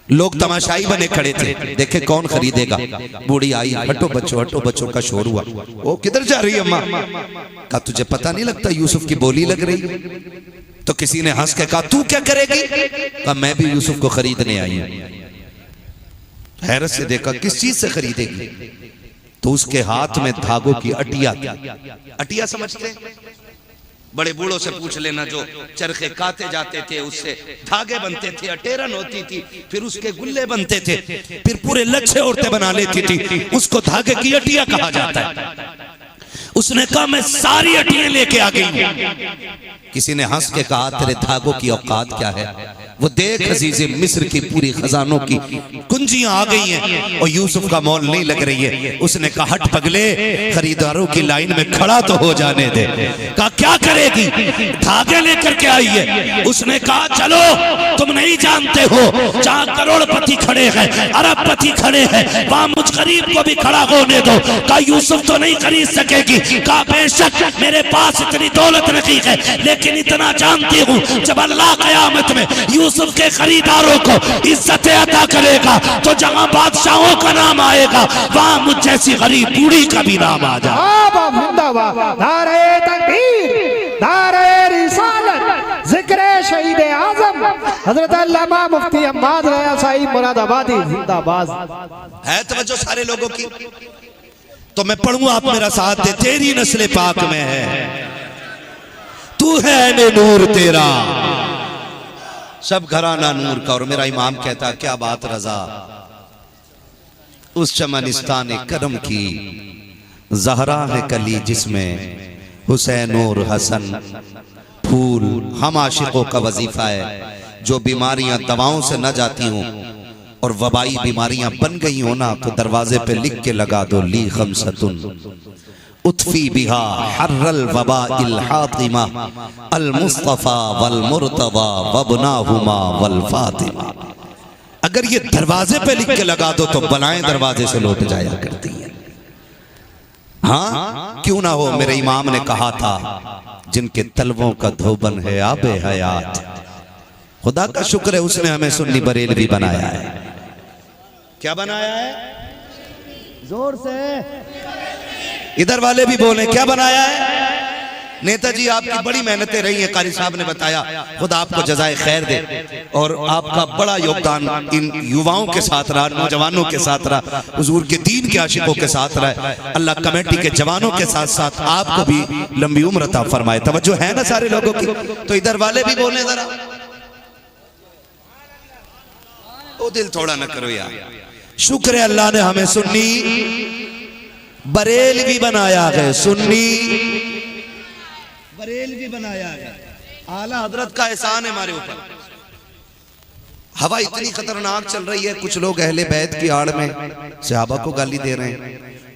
लोग तमाशाई बने खड़े थे, देखे कौन खरीदेगा। बूढ़ी आई, हटो बच्चों का शोर हुआ। वो किधर जा रही है अम्मा? कहा तुझे पता नहीं लगता यूसुफ की बोली लग रही? तो किसी ने हंस के कहा तू क्या करेगी? कहा मैं भी यूसुफ को खरीदने आई हूं। हैरत से देखा किस चीज से खरीदेगी? तो उसके हाथ में धागों की अटिया थी। अटिया समझते हैं? बड़े बूढ़ों से पूछ लेना, जो चरखे काते जाते थे उससे धागे बनते थे, अटेरन होती थी, फिर उसके गुल्ले बनते थे, फिर पूरे लच्छे औरतें बना लेती थी, उसको धागे की अटिया कहा जाता है। उसने कहा मैं सारी अटियां लेके आ गई। किसी ने हंस के कहा तेरे धागों की औकात क्या है? वो देख अजीज़े मिस्र की पूरी खजानों की कुंजियां आ गई हैं और यूसुफ का मोल नहीं लग रही है। उसने कहा हट पगले, खरीदारों की लाइन में खड़ा तो हो जाने दे। कहा क्या करेगी? धागे लेकर के आई है। उसने कहा चलो, तुम नहीं जानते हो जहां करोड़पति खड़े हैं, अरबपति खड़े हैं, वहां मुझ गरीब को भी खड़ा होने दो। कहा यूसुफ तो नहीं खरीद सकेगी। कहा बेशक मेरे पास इतनी दौलत नहीं है, लेकिन इतना जानती हूँ जब अल्लाह क़यामत में यूसुफ के खरीदारों को इज्जतें अता करेगा तो जहां बादशाहों का नाम आएगा वहां मुझ जैसी गरीब बूढ़ी का भी नाम आ जाए। नारे तकबीर, नारे रिसालत, जिक्र शहीद आज़म हजरत अल्लामा मुफ्ती अम्माद रया साहिब मुरादाबादी जिंदाबाद। है तवज्जो सारे लोगों की? तो मैं पढ़ूं, आप मेरा साथ दे। तेरी नस्ल पाक में है, तू है ने नूर तेरा, सब घराना नूर का। और मेरा इमाम कहता क्या बात रजा, उस चमनिस्तान करम की जहरा है कली जिसमें हुसैन और हसन फूल। हम आशिकों का वजीफा है जो बीमारियां दवाओं से न जाती हों और वबाई बीमारियां बन गई हो ना, तो दरवाजे पे लिख के लगा दो ली खमसतुन उत्फी बिहा हर्रल वबा इल हातिमा अल मुस्तफा वल मुर्तवा वबनाहुमा वल फातिमा। अगर ये दरवाजे पे लिख के लगा दो तो बलाएं दरवाजे से लौट जाया करती है। हाँ क्यों ना हो, मेरे इमाम ने कहा था जिनके तलवों का धोबन है आबे हयात। खुदा का शुक्र है उसने हमें सुन्नी बरेलवी बनाया है। क्या बनाया है? जोर से इधर वाले भी बोले क्या बनाया है? नेताजी आपकी बड़ी मेहनतें रही हैं, कारी साहब ने बताया, खुदा आपको जज़ाए खैर दे। और आपका बड़ा योगदान इन युवाओं के साथ रहा, नौजवानों के साथ रहा, हुजूर के दीन के आशिकों के साथ रहा। अल्लाह कमेटी के जवानों के साथ साथ आपको भी लंबी उम्र अता फरमाए। तवज्जो है ना सारे लोगों की? तो इधर वाले भी बोले जरा, ओ दिल थोड़ा न करो यार। शुक्र है अल्लाह ने हमें सुन्नी बरेलवी बनाया है, सुन्नी बरेलवी बनाया है। आला हजरत का एहसान है हमारे ऊपर। हवा इतनी खतरनाक चल रही है, कुछ लोग अहले बैत की आड़ में सहाबा को गाली दे रहे हैं,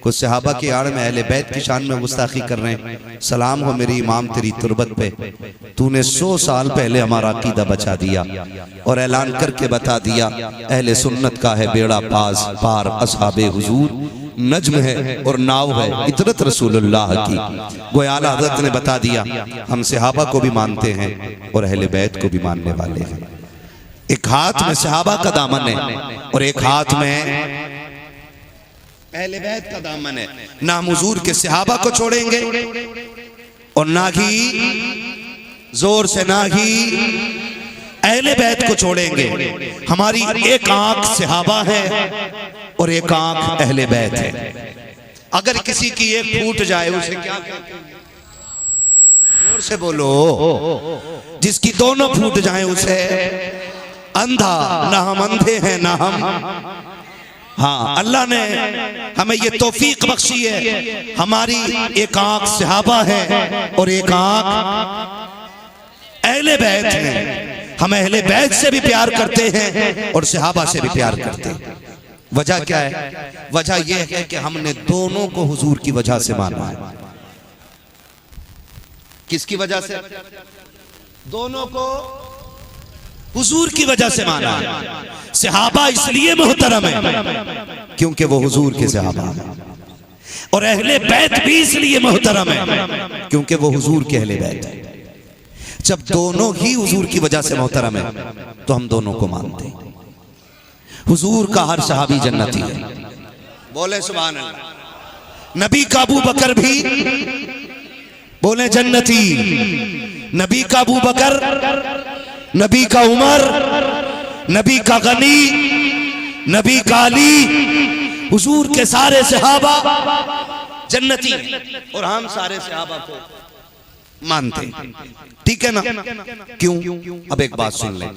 कुछ सहाबा की आड़ में अहले बैत की शान में गुस्ताखी कर रहे हैं। सलाम हो मेरी इमाम तेरी तुरबत पे, तूने 100 साल पहले हमारा अकीदा बचा दिया और ऐलान करके बता दिया अहले सुन्नत का है बेड़ा पास पार असहाबे हुजूर नज्म है और नाव है इतरत रसूलुल्लाह की। गोया आला हज़रत ने बता दिया हम सहाबा को भी मानते हैं और अहले बैत को भी मानने वाले हैं। एक हाथ में सहाबा का दामन है और एक हाथ में अहले बैत का दामन है। ना हम हुजूर के सहाबा को छोड़ेंगे और ना ही जोर से ना ही अहले बैत को छोड़ेंगे। हमारी एक आंख सहाबा है और एक आंख अहले बैत है। अगर किसी की एक फूट जाए उसे क्या कहते हैं? जोर से बोलो। जिसकी दोनों फूट जाए उसे अंधा। ना हम अंधे हैं ना हम, हाँ अल्लाह ने हमें ये तौफीक बख्शी है। हमारी एक आंख सहाबा है और एक आंख अहले बैत है। हम अहले बैत से भी प्यार करते हैं और सहाबा से भी प्यार करते हैं। वजह क्या है? वजह यह है कि हमने दोनों को हुजूर की वजह से माना है। किसकी वजह से? दोनों को हुजूर की वजह से माना है। सहाबा इसलिए मोहतरम है क्योंकि वो हुजूर के सहाबा हैं, और अहले बैत भी इसलिए मोहतरम है क्योंकि वो हुजूर के अहले बैत है। जब दोनों ही हुजूर की वजह से मोहतरम है तो हम दोनों को मानते हैं। हुजूर का हर सहाबी जन्नती है, बोले सुभान अल्लाह। नबी का अबू बकर भी बोले जन्नती, नबी का अबू बकर, नबी का उमर, नबी का गनी, नबी का अली, हुजूर के सारे सहाबा जन्नती और हम सारे सहाबा को मानते। ठीक है ना? क्यों? अब एक बात सुन लें।